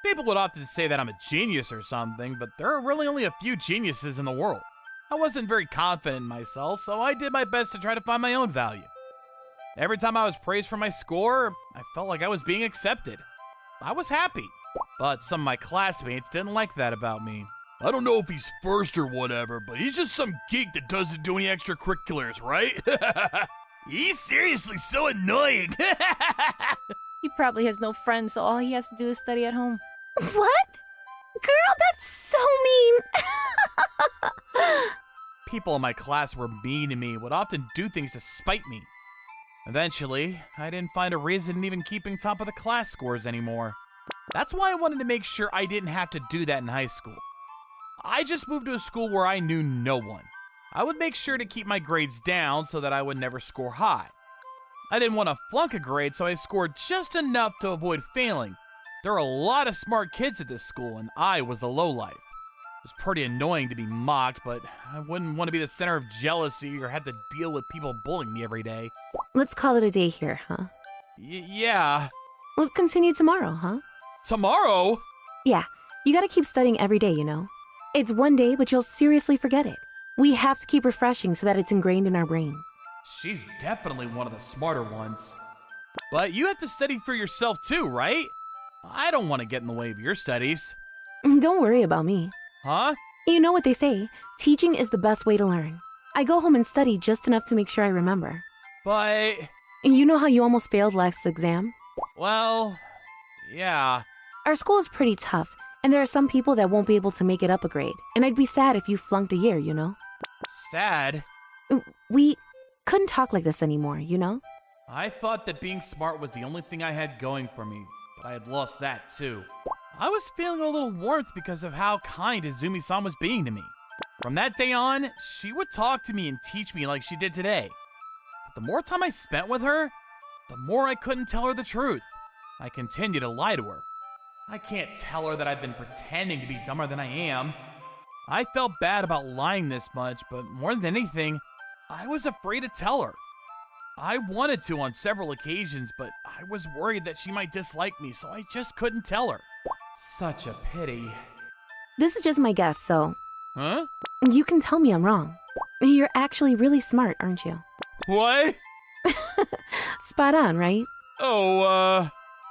People would often say that I'm a genius or something, but there are really only a few geniuses in the world. I wasn't very confident in myself, so I did my best to try to find my own value. Every time I was praised for my score, I felt like I was being accepted. I was happy, but some of my classmates didn't like that about me. I don't know if he's first or whatever, but he's just some geek that doesn't do any extracurriculars, right? He's seriously so annoying. He probably has no friends, so all he has to do is study at home. What? Girl, that's so mean. People in my class were mean to me, would often do things to spite me. Eventually, I didn't find a reason in even keeping top of the class scores anymore. That's why I wanted to make sure I didn't have to do that in high school. I just moved to a school where I knew no one. I would make sure to keep my grades down so that I would never score high. I didn't want to flunk a grade, so I scored just enough to avoid failing. There are a lot of smart kids at this school, and I was the lowlife. It was pretty annoying to be mocked, but I wouldn't want to be the center of jealousy or have to deal with people bullying me every day. Let's call it a day here, huh? Yeah. Let's continue tomorrow, huh? Tomorrow? Yeah, you gotta keep studying every day, you know? It's one day, but you'll seriously forget it. We have to keep refreshing so that it's ingrained in our brains. She's definitely one of the smarter ones. But you have to study for yourself too, right? I don't want to get in the way of your studies. Don't worry about me. Huh? You know what they say, teaching is the best way to learn. I go home and study just enough to make sure I remember. But... You know how you almost failed last exam? well... yeah. Our school is pretty tough, and there are some people that won't be able to make it up a grade, and I'd be sad if you flunked a year, you know? Sad? We couldn't talk like this anymore, you know? I thought that being smart was the only thing I had going for me, but I had lost that too. I was feeling a little warmth because of how kind Izumi-san was being to me. From that day on, she would talk to me and teach me like she did today. But the more time I spent with her, the more I couldn't tell her the truth. I continued to lie to her. I can't tell her that I've been pretending to be dumber than I am. I felt bad about lying this much, but more than anything, I was afraid to tell her. I wanted to on several occasions, but I was worried that she might dislike me, so I just couldn't tell her. Such a pity. This is just my guess, so Huh? you can tell me I'm wrong. You're actually really smart, aren't you? What? Spot on, right? Oh,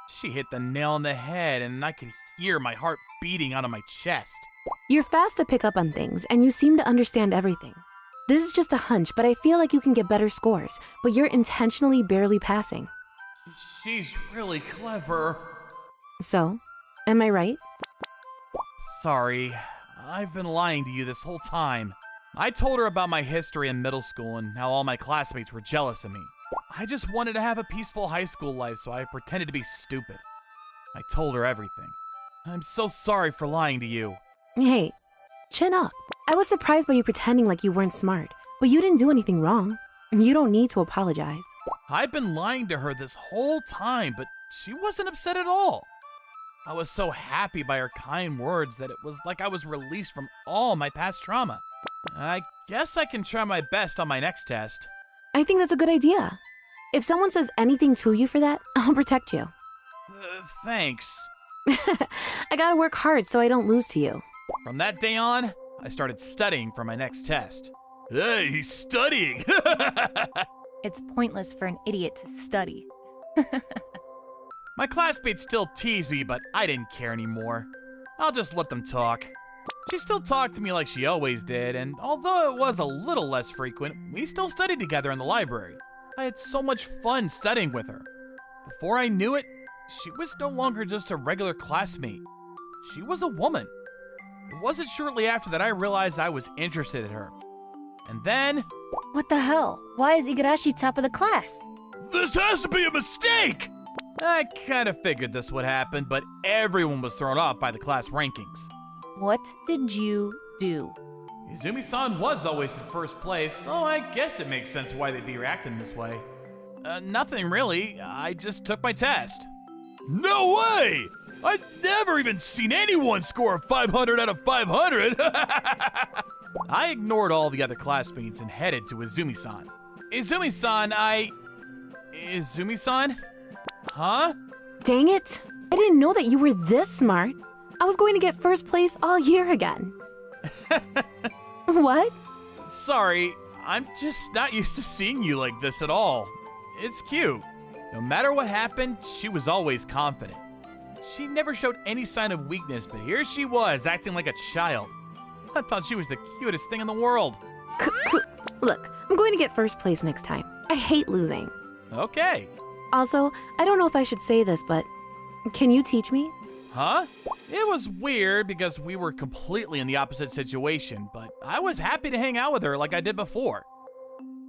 she hit the nail on the head, and I could hear my heart beating out of my chest. You're fast to pick up on things, and you seem to understand everything. This is just a hunch, but I feel like you can get better scores, but you're intentionally barely passing. She's really clever. So, am I right? Sorry, I've been lying to you this whole time. I told her about my history in middle school and how all my classmates were jealous of me. I just wanted to have a peaceful high school life, so I pretended to be stupid. I told her everything. I'm so sorry for lying to you. Hey, chin up. I was surprised by you pretending like you weren't smart, but you didn't do anything wrong. You don't need to apologize. I've been lying to her this whole time, but she wasn't upset at all. I was so happy by her kind words that it was like I was released from all my past trauma. I guess I can try my best on my next test. I think that's a good idea. If someone says anything to you for that, I'll protect you. Thanks. I gotta work hard so I don't lose to you. From that day on, I started studying for my next test. Hey, he's studying! It's pointless for an idiot to study. My classmates still tease me, but I didn't care anymore. I'll just let them talk. She still talked to me like she always did, and although it was a little less frequent, we still studied together in the library. I had so much fun studying with her. Before I knew it, she was no longer just a regular classmate. She was a woman. It wasn't shortly after that I realized I was interested in her. And then... What the hell? Why is Igarashi top of the class? This has to be a mistake! I kind of figured this would happen, but everyone was thrown off by the class rankings. What did you do? Izumi-san was always in first place, so I guess it makes sense why they'd be reacting this way. Nothing really. I just took my test. No way! I've never even seen anyone score a 500 out of 500! I ignored all the other classmates and headed to Izumi-san. Izumi-san, Izumi-san? Huh? Dang it! I didn't know that you were this smart. I was going to get first place all year again. What? Sorry, I'm just not used to seeing you like this at all. It's cute. No matter what happened, she was always confident. She never showed any sign of weakness, but here she was, acting like a child. I thought she was the cutest thing in the world. Look, I'm going to get first place next time. I hate losing. Okay. Also, I don't know if I should say this, but can you teach me? Huh? It was weird because we were completely in the opposite situation, but I was happy to hang out with her like I did before.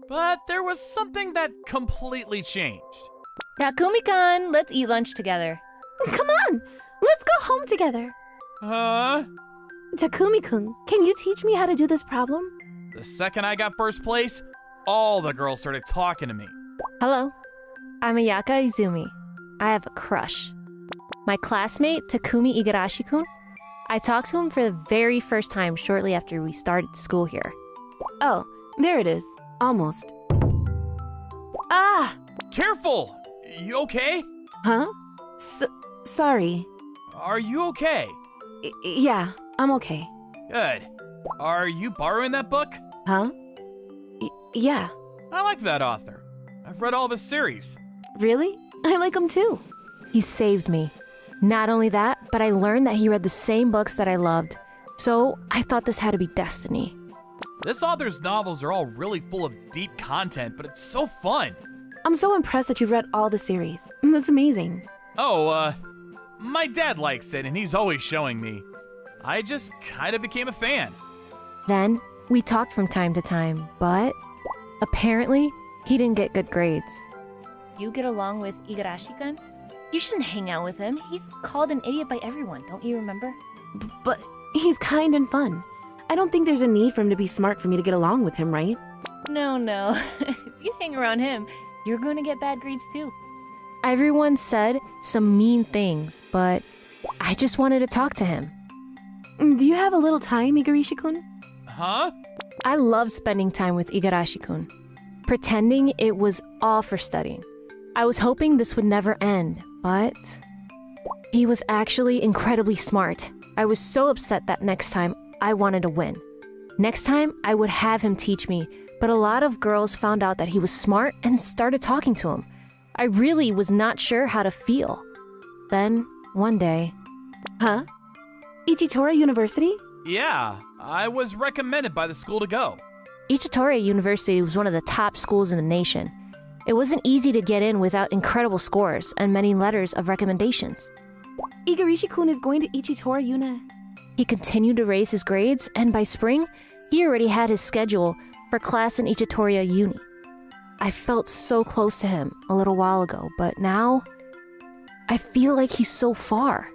But there was something that completely changed. Takumi-kan, let's eat lunch together. Come on! Let's go home together! Huh? Takumi-kun, can you teach me how to do this problem? The second I got first place, all the girls started talking to me. Hello, I'm Ayaka Izumi. I have a crush. My classmate, Takumi Igarashi-kun. I talked to him for the very first time shortly after we started school here. Oh, there it is. Almost. Ah! Careful! You okay? Huh? Sorry. Are you okay? Yeah, I'm okay. Good. Are you borrowing that book? Huh? Yeah. I like that author. I've read all of his series. Really? I like him too. He saved me. Not only that, but I learned that he read the same books that I loved. So I thought this had to be destiny. This author's novels are all really full of deep content, but it's so fun. I'm so impressed that you've read all the series. That's amazing. Oh, my dad likes it and he's always showing me. I just kind of became a fan. Then we talked from time to time, but apparently he didn't get good grades. You get along with Igarashi-kun? You shouldn't hang out with him. He's called an idiot by everyone, don't you remember? But he's kind and fun. I don't think there's a need for him to be smart for me to get along with him, right? No. If you hang around him, you're going to get bad grades too. Everyone said some mean things, but I just wanted to talk to him. Do you have a little time, Igarashi-kun? Huh? I love spending time with Igarashi-kun, pretending it was all for studying. I was hoping this would never end, but he was actually incredibly smart. I was so upset that next time I wanted to win. Next time, I would have him teach me, but a lot of girls found out that he was smart and started talking to him. I really was not sure how to feel. Then, one day... Huh? Ichitora University? Yeah, I was recommended by the school to go. Ichitora University was one of the top schools in the nation. It wasn't easy to get in without incredible scores and many letters of recommendations. Igarashi-kun is going to Ichitora Uni. He continued to raise his grades, and by spring, he already had his schedule for class in Ichitora Uni. I felt so close to him a little while ago, but now I feel like he's so far.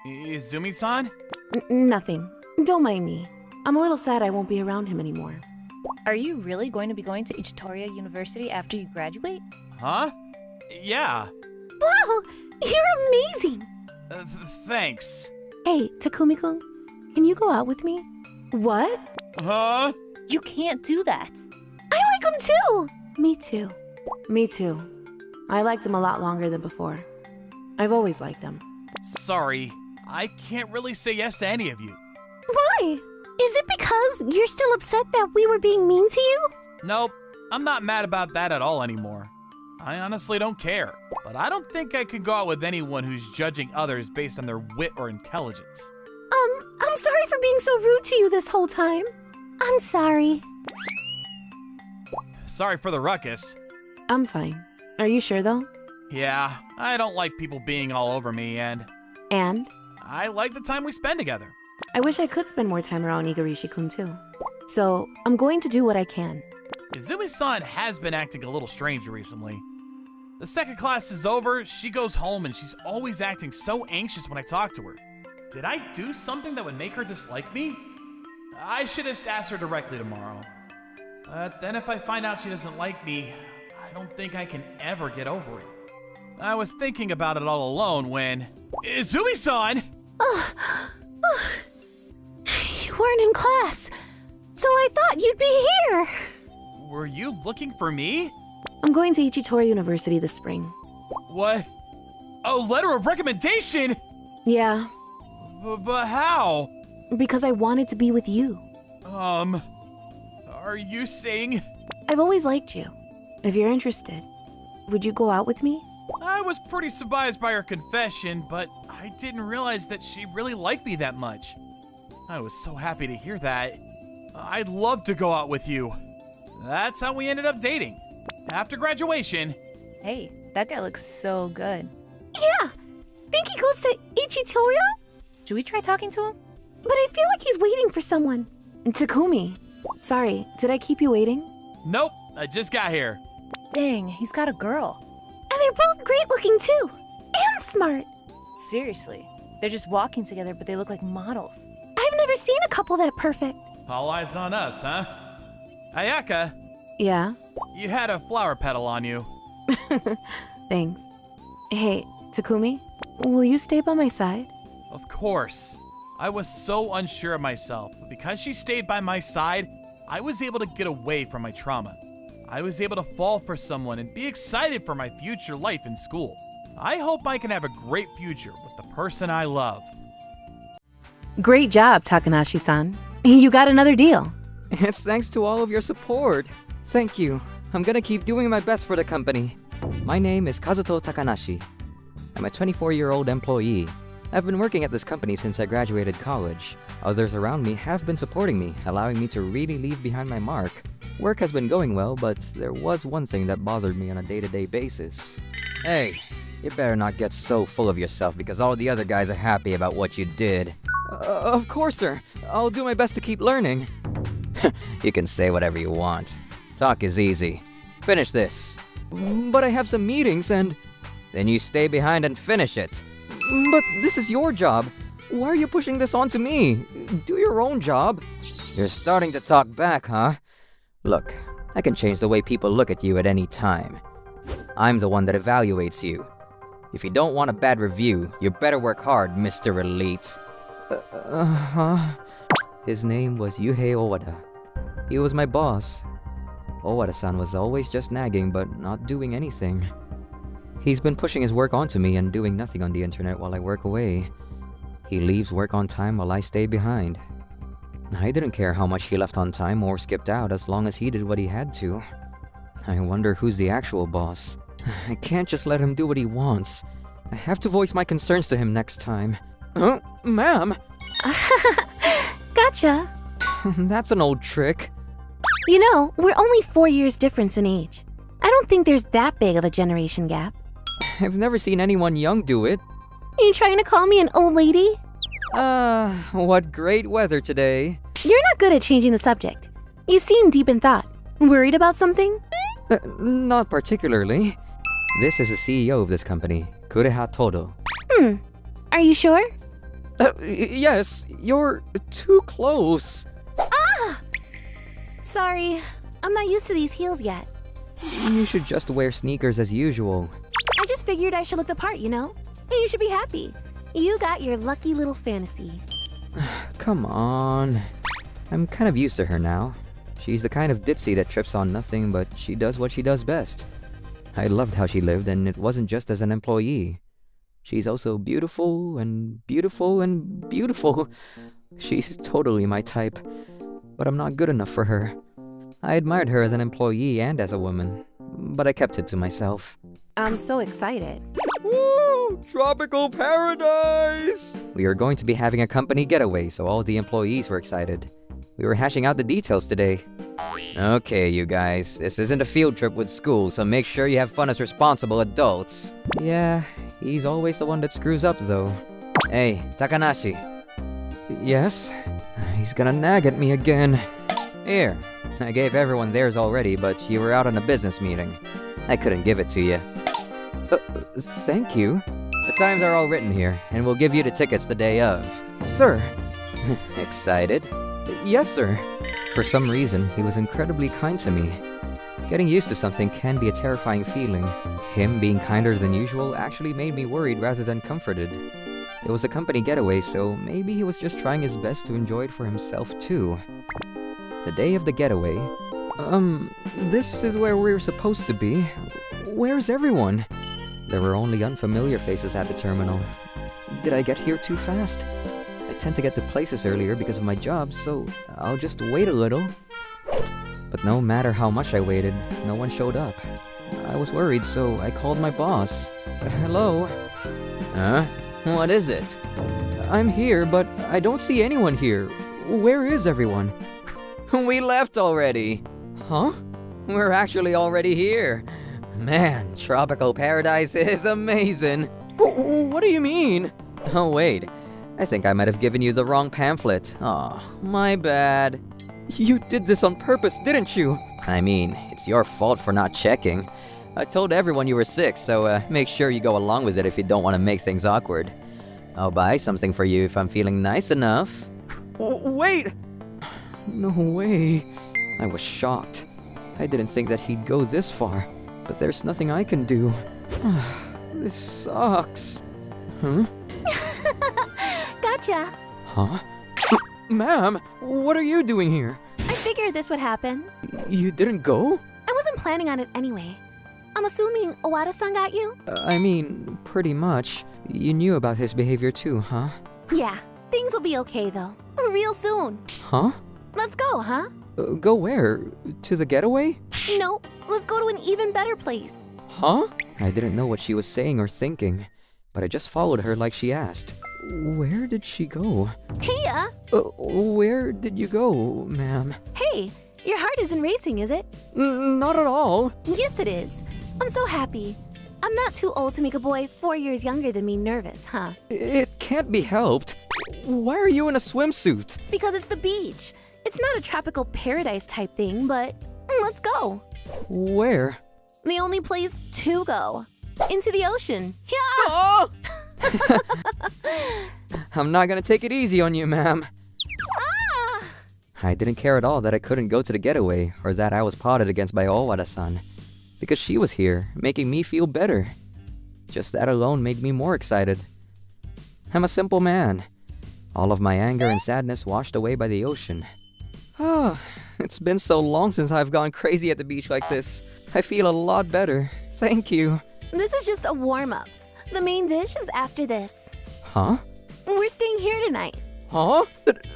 Izumi-san? Nothing. Don't mind me. I'm a little sad I won't be around him anymore. Are you really going to be going to Ichitora University after you graduate? Huh? Yeah. Wow! You're amazing! Thanks. Hey, Takumi-kun, can you go out with me? What? Huh? You can't do that. I like him too! Me too. Me too. I liked him a lot longer than before. I've always liked him. Sorry, I can't really say yes to any of you. Why? Is it because you're still upset that we were being mean to you? Nope, I'm not mad about that at all anymore. I honestly don't care. But I don't think I could go out with anyone who's judging others based on their wit or intelligence. I'm sorry for being so rude to you this whole time. I'm sorry. Sorry for the ruckus. I'm fine. Are you sure though? Yeah, I don't like people being all over me, and And? I like the time we spend together. I wish I could spend more time around Igarashi-kun too. So, I'm going to do what I can. Izumi-san has been acting a little strange recently. The second class is over, she goes home, and she's always acting so anxious when I talk to her. Did I do something that would make her dislike me? I should just ask her directly tomorrow. But then if I find out she doesn't like me, I don't think I can ever get over it. I was thinking about it all alone when... Izumi-san! You weren't in class, so I thought you'd be here. Were you looking for me? I'm going to Ichitori University this spring. What? A letter of recommendation? Yeah, But how? because I wanted to be with you. Are you saying... I've always liked you. If you're interested, would you go out with me? I was pretty surprised by her confession, but I didn't realize that she really liked me that much. I was so happy to hear that. I'd love to go out with you. That's how we ended up dating. After graduation, Hey, that guy looks so good. Yeah, think he goes to Ichitorio? Should we try talking to him? But I feel like he's waiting for someone. Takumi. Sorry, did I keep you waiting? nope, I just got here. Dang, he's got a girl. And they're both great looking too. And smart. Seriously. They're just walking together, but they look like models. I've never seen a couple that perfect. All eyes on us, huh? Ayaka, Yeah, you had a flower petal on you. thanks. Hey, Takumi, will you stay by my side? Of course. I was so unsure of myself, but because she stayed by my side, I was able to get away from my trauma. I was able to fall for someone and be excited for my future life in school. I hope I can have a great future with the person I love. Great job, Takanashi-san. You got another deal. It's thanks to all of your support. Thank you. I'm gonna keep doing my best for the company. My name is Kazuto Takanashi. I'm a 24-year-old employee. I've been working at this company since I graduated college. Others around me have been supporting me, allowing me to really leave behind my mark. Work has been going well, but there was one thing that bothered me on a day-to-day basis. Hey, you better not get so full of yourself because all the other guys are happy about what you did. Of course, sir. I'll do my best to keep learning. You can say whatever you want. Talk is easy. Finish this. But I have some meetings and... Then you stay behind and finish it. But this is your job. Why are you pushing this onto me? Do your own job. You're starting to talk back, huh? Look, I can change the way people look at you at any time. I'm the one that evaluates you. If you don't want a bad review, you better work hard, Mr. Elite. His name was Yuhei Owada. He was my boss. Owada-san was always just nagging but not doing anything. He's been pushing his work onto me and doing nothing on the internet while I work away. He leaves work on time while I stay behind. I didn't care how much he left on time or skipped out as long as he did what he had to. I wonder who's the actual boss. I can't just let him do what he wants. I have to voice my concerns to him next time. Ma'am! Gotcha. That's an old trick. You know, we're only 4 years difference in age. I don't think there's that big of a generation gap. I've never seen anyone young do it. Are you trying to call me an old lady? What great weather today. You're not good at changing the subject. You seem deep in thought. Worried about something? Not particularly. This is the CEO of this company, Kureha Todo. Are you sure? Yes, you're too close. Sorry, I'm not used to these heels yet. You should just wear sneakers as usual. I just figured I should look the part, you know? You should be happy. You got your lucky little fantasy. Come on. I'm kind of used to her now. She's the kind of ditzy that trips on nothing, but she does what she does best. I loved how she lived, and it wasn't just as an employee. She's also beautiful and beautiful and beautiful. She's totally my type, but I'm not good enough for her. I admired her as an employee and as a woman, but I kept it to myself. I'm so excited. Woo! Tropical paradise! We were going to be having a company getaway, so all the employees were excited. We were hashing out the details today. Okay, you guys, this isn't a field trip with school, so make sure you have fun as responsible adults. Yeah, he's always the one that screws up, though. Hey, Takanashi. Yes? He's gonna nag at me again. Here, I gave everyone theirs already, but you were out on a business meeting. I couldn't give it to you. Thank you. The times are all written here, and we'll give you the tickets the day of. Sir. Excited? Yes, sir. For some reason, he was incredibly kind to me. Getting used to something can be a terrifying feeling. Him being kinder than usual actually made me worried rather than comforted. It was a company getaway, so maybe he was just trying his best to enjoy it for himself too. The day of the getaway. This is where we're supposed to be. Where's everyone? There were only unfamiliar faces at the terminal. Did I get here too fast? I tend to get to places earlier because of my job, so I'll just wait a little. But no matter how much I waited, no one showed up. I was worried, so I called my boss. Hello? Huh? What is it? I'm here, but I don't see anyone here. Where is everyone? We left already. Huh? We're actually already here. Man, tropical paradise is amazing. What do you mean? Oh, wait. I think I might have given you the wrong pamphlet. Aw, my bad. You did this on purpose, didn't you? I mean, it's your fault for not checking. I told everyone you were sick, so make sure you go along with it if you don't want to make things awkward. I'll buy something for you if I'm feeling nice enough. Wait! No way. I was shocked. I didn't think that he'd go this far, but there's nothing I can do. This sucks. Huh? Gotcha. Huh? Ma'am, what are you doing here? I figured this would happen. You didn't go? I wasn't planning on it anyway. I'm assuming Owada-san got you? I mean, pretty much. You knew about his behavior too, huh? Yeah, things will be okay though. Real soon. Huh? Let's go, huh? Go where? To the getaway? Nope, let's go to an even better place. Huh? I didn't know what she was saying or thinking, but I just followed her like she asked. Where did she go? Hey, Where did you go, ma'am? Hey, your heart isn't racing, is it? Not at all. Yes, it is. I'm so happy. I'm not too old to make a boy 4 years younger than me nervous, huh? It can't be helped. Why are you in a swimsuit? Because it's the beach. It's not a tropical paradise type thing, but let's go. Where? The only place to go. Into the ocean. Yeah! Oh! I'm not gonna take it easy on you, ma'am. Ah! I didn't care at all that I couldn't go to the getaway or that I was plotted against by Owada-san, because she was here, making me feel better. Just that alone made me more excited. I'm a simple man. All of my anger and sadness washed away by the ocean. Oh, it's been so long since I've gone crazy at the beach like this. I feel a lot better. Thank you. This is just a warm-up. The main dish is after this. Huh? We're staying here tonight. Huh?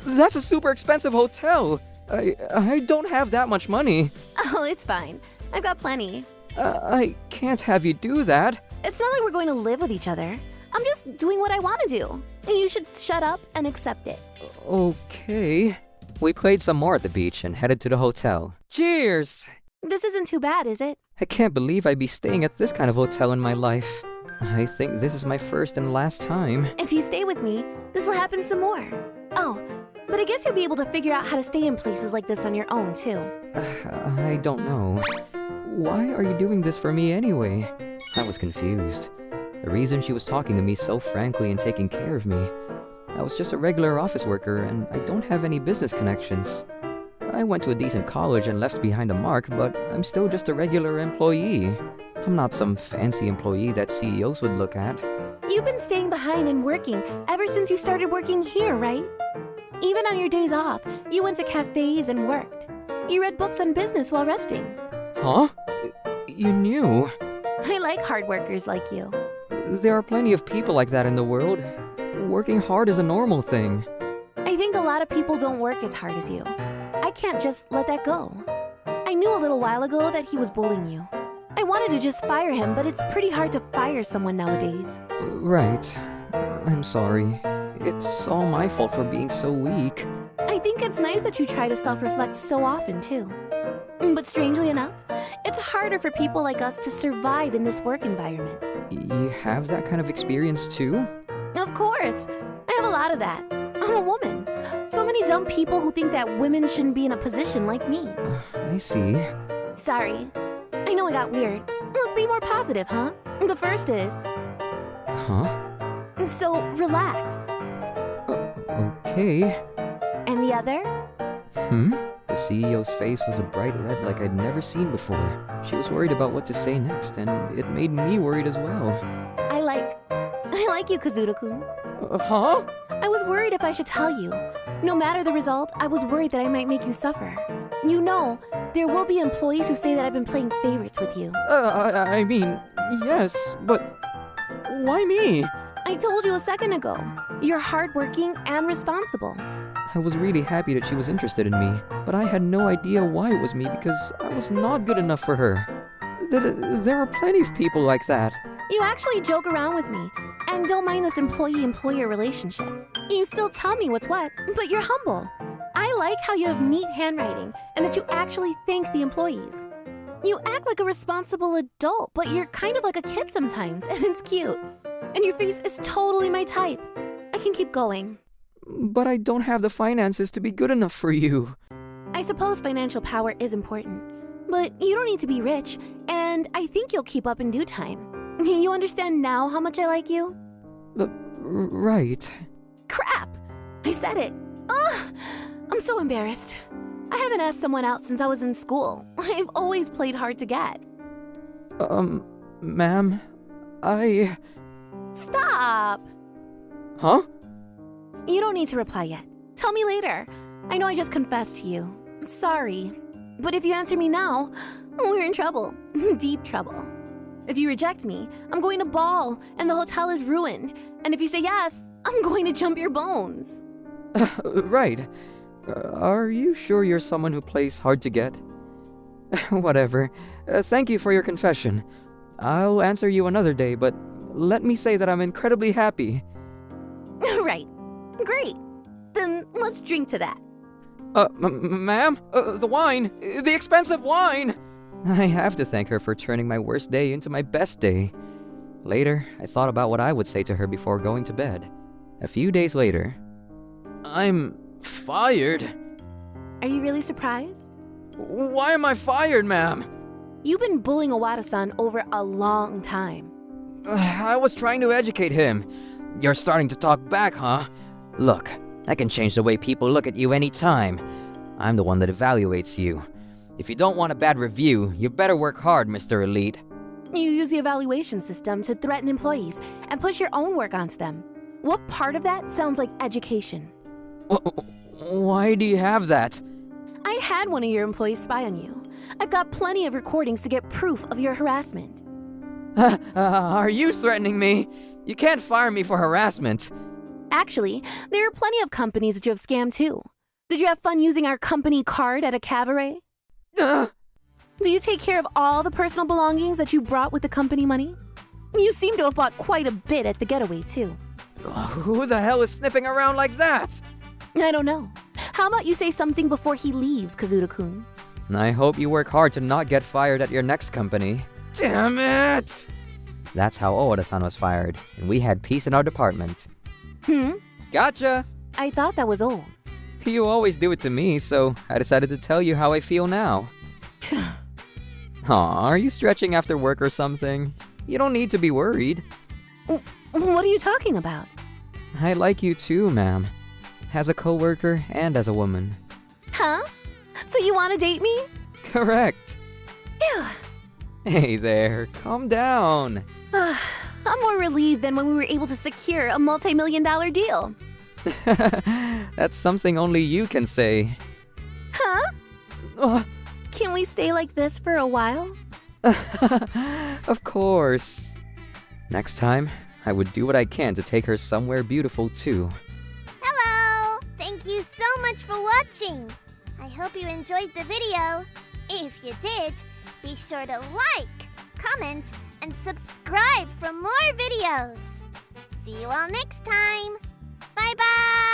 That's a super expensive hotel. I don't have that much money. Oh, it's fine. I've got plenty. I can't have you do that. It's not like we're going to live with each other. I'm just doing what I want to do. And you should shut up and accept it. Okay. We played some more at the beach and headed to the hotel. Cheers! This isn't too bad, is it? I can't believe I'd be staying at this kind of hotel in my life. I think this is my first and last time. If you stay with me, this will happen some more. Oh, but I guess you'll be able to figure out how to stay in places like this on your own, too. I don't know. Why are you doing this for me anyway? I was confused. The reason she was talking to me so frankly and taking care of me. I was just a regular office worker and I don't have any business connections. I went to a decent college and left behind a mark, but I'm still just a regular employee. I'm not some fancy employee that CEOs would look at. You've been staying behind and working ever since you started working here, right? Even on your days off, you went to cafes and worked. You read books on business while resting. Huh? You knew? I like hard workers like you. There are plenty of people like that in the world. Working hard is a normal thing. I think a lot of people don't work as hard as you. I can't just let that go. knew a little while ago that he was bullying you. I wanted to just fire him, but it's pretty hard to fire someone nowadays. Right. I'm sorry. It's all my fault for being so weak. I think it's nice that you try to self-reflect so often, too. But strangely enough, it's harder for people like us to survive in this work environment. You have that kind of experience too? Of course. I have a lot of that. I'm a woman. So many dumb people who think that women shouldn't be in a position like me. I see. Sorry. I know I got weird. Let's be more positive, huh? The first is... Huh? So, relax. Okay. And the other? The CEO's face was a bright red like I'd never seen before. She was worried about what to say next, and it made me worried as well. I like you, Kazuto-kun. Huh? I was worried if I should tell you. No matter the result, I was worried that I might make you suffer. You know, there will be employees who say that I've been playing favorites with you. I mean, yes, but why me? I told you a second ago. You're hardworking and responsible. I was really happy that she was interested in me, but I had no idea why it was me because I was not good enough for her. There are plenty of people like that. You actually joke around with me, and don't mind this employee-employer relationship. You still tell me what's what, but you're humble. I like how you have neat handwriting, and that you actually thank the employees. You act like a responsible adult, but you're kind of like a kid sometimes, and it's cute. And your face is totally my type. I can keep going. But I don't have the finances to be good enough for you. I suppose financial power is important, but you don't need to be rich, and I think you'll keep up in due time. You understand now how much I like you? Right. Crap! I said it. Ugh! I'm so embarrassed. I haven't asked someone out since I was in school. I've always played hard to get. Ma'am, I... Stop! Huh? You don't need to reply yet. Tell me later. I know I just confessed to you. Sorry. But if you answer me now, we're in trouble. Deep trouble. If you reject me, I'm going to ball, and the hotel is ruined. And if you say yes, I'm going to jump your bones. Right. Are you sure you're someone who plays hard to get? Whatever. Thank you for your confession. I'll answer you another day, but let me say that I'm incredibly happy. Right. Great. Then let's drink to that. Ma'am? The wine! The expensive wine! I have to thank her for turning my worst day into my best day. Later, I thought about what I would say to her before going to bed. A few days later... I'm fired. Are you really surprised? Why am I fired, ma'am? You've been bullying Owada-san over a long time. I was trying to educate him. You're starting to talk back, huh? Look, I can change the way people look at you anytime. I'm the one that evaluates you. If you don't want a bad review, you better work hard, Mr. Elite. You use the evaluation system to threaten employees and push your own work onto them. What part of that sounds like education? Why do you have that? I had one of your employees spy on you. I've got plenty of recordings to get proof of your harassment. Are you threatening me? You can't fire me for harassment. Actually, there are plenty of companies that you have scammed too. Did you have fun using our company card at a cabaret? Do you take care of all the personal belongings that you brought with the company money? You seem to have bought quite a bit at the getaway too. Who the hell is sniffing around like that? I don't know. How about you say something before he leaves, Kazuto-kun? I hope you work hard to not get fired at your next company. Damn it! That's how Owada-san was fired, and we had peace in our department. Gotcha! I thought that was old. You always do it to me, so I decided to tell you how I feel now. Aw, are you stretching after work or something? You don't need to be worried. What are you talking about? I like you too, ma'am. As a coworker and as a woman. Huh? So you want to date me? Correct. Ew. Hey there, calm down. I'm more relieved than when we were able to secure a multi-million-dollar deal. That's something only you can say. Huh? Can we stay like this for a while? Of course. Next time, I would do what I can to take her somewhere beautiful too. Hello! Thank you so much for watching. I hope you enjoyed the video. If you did, be sure to like, comment, and subscribe for more videos. See you all next time. Bye-bye!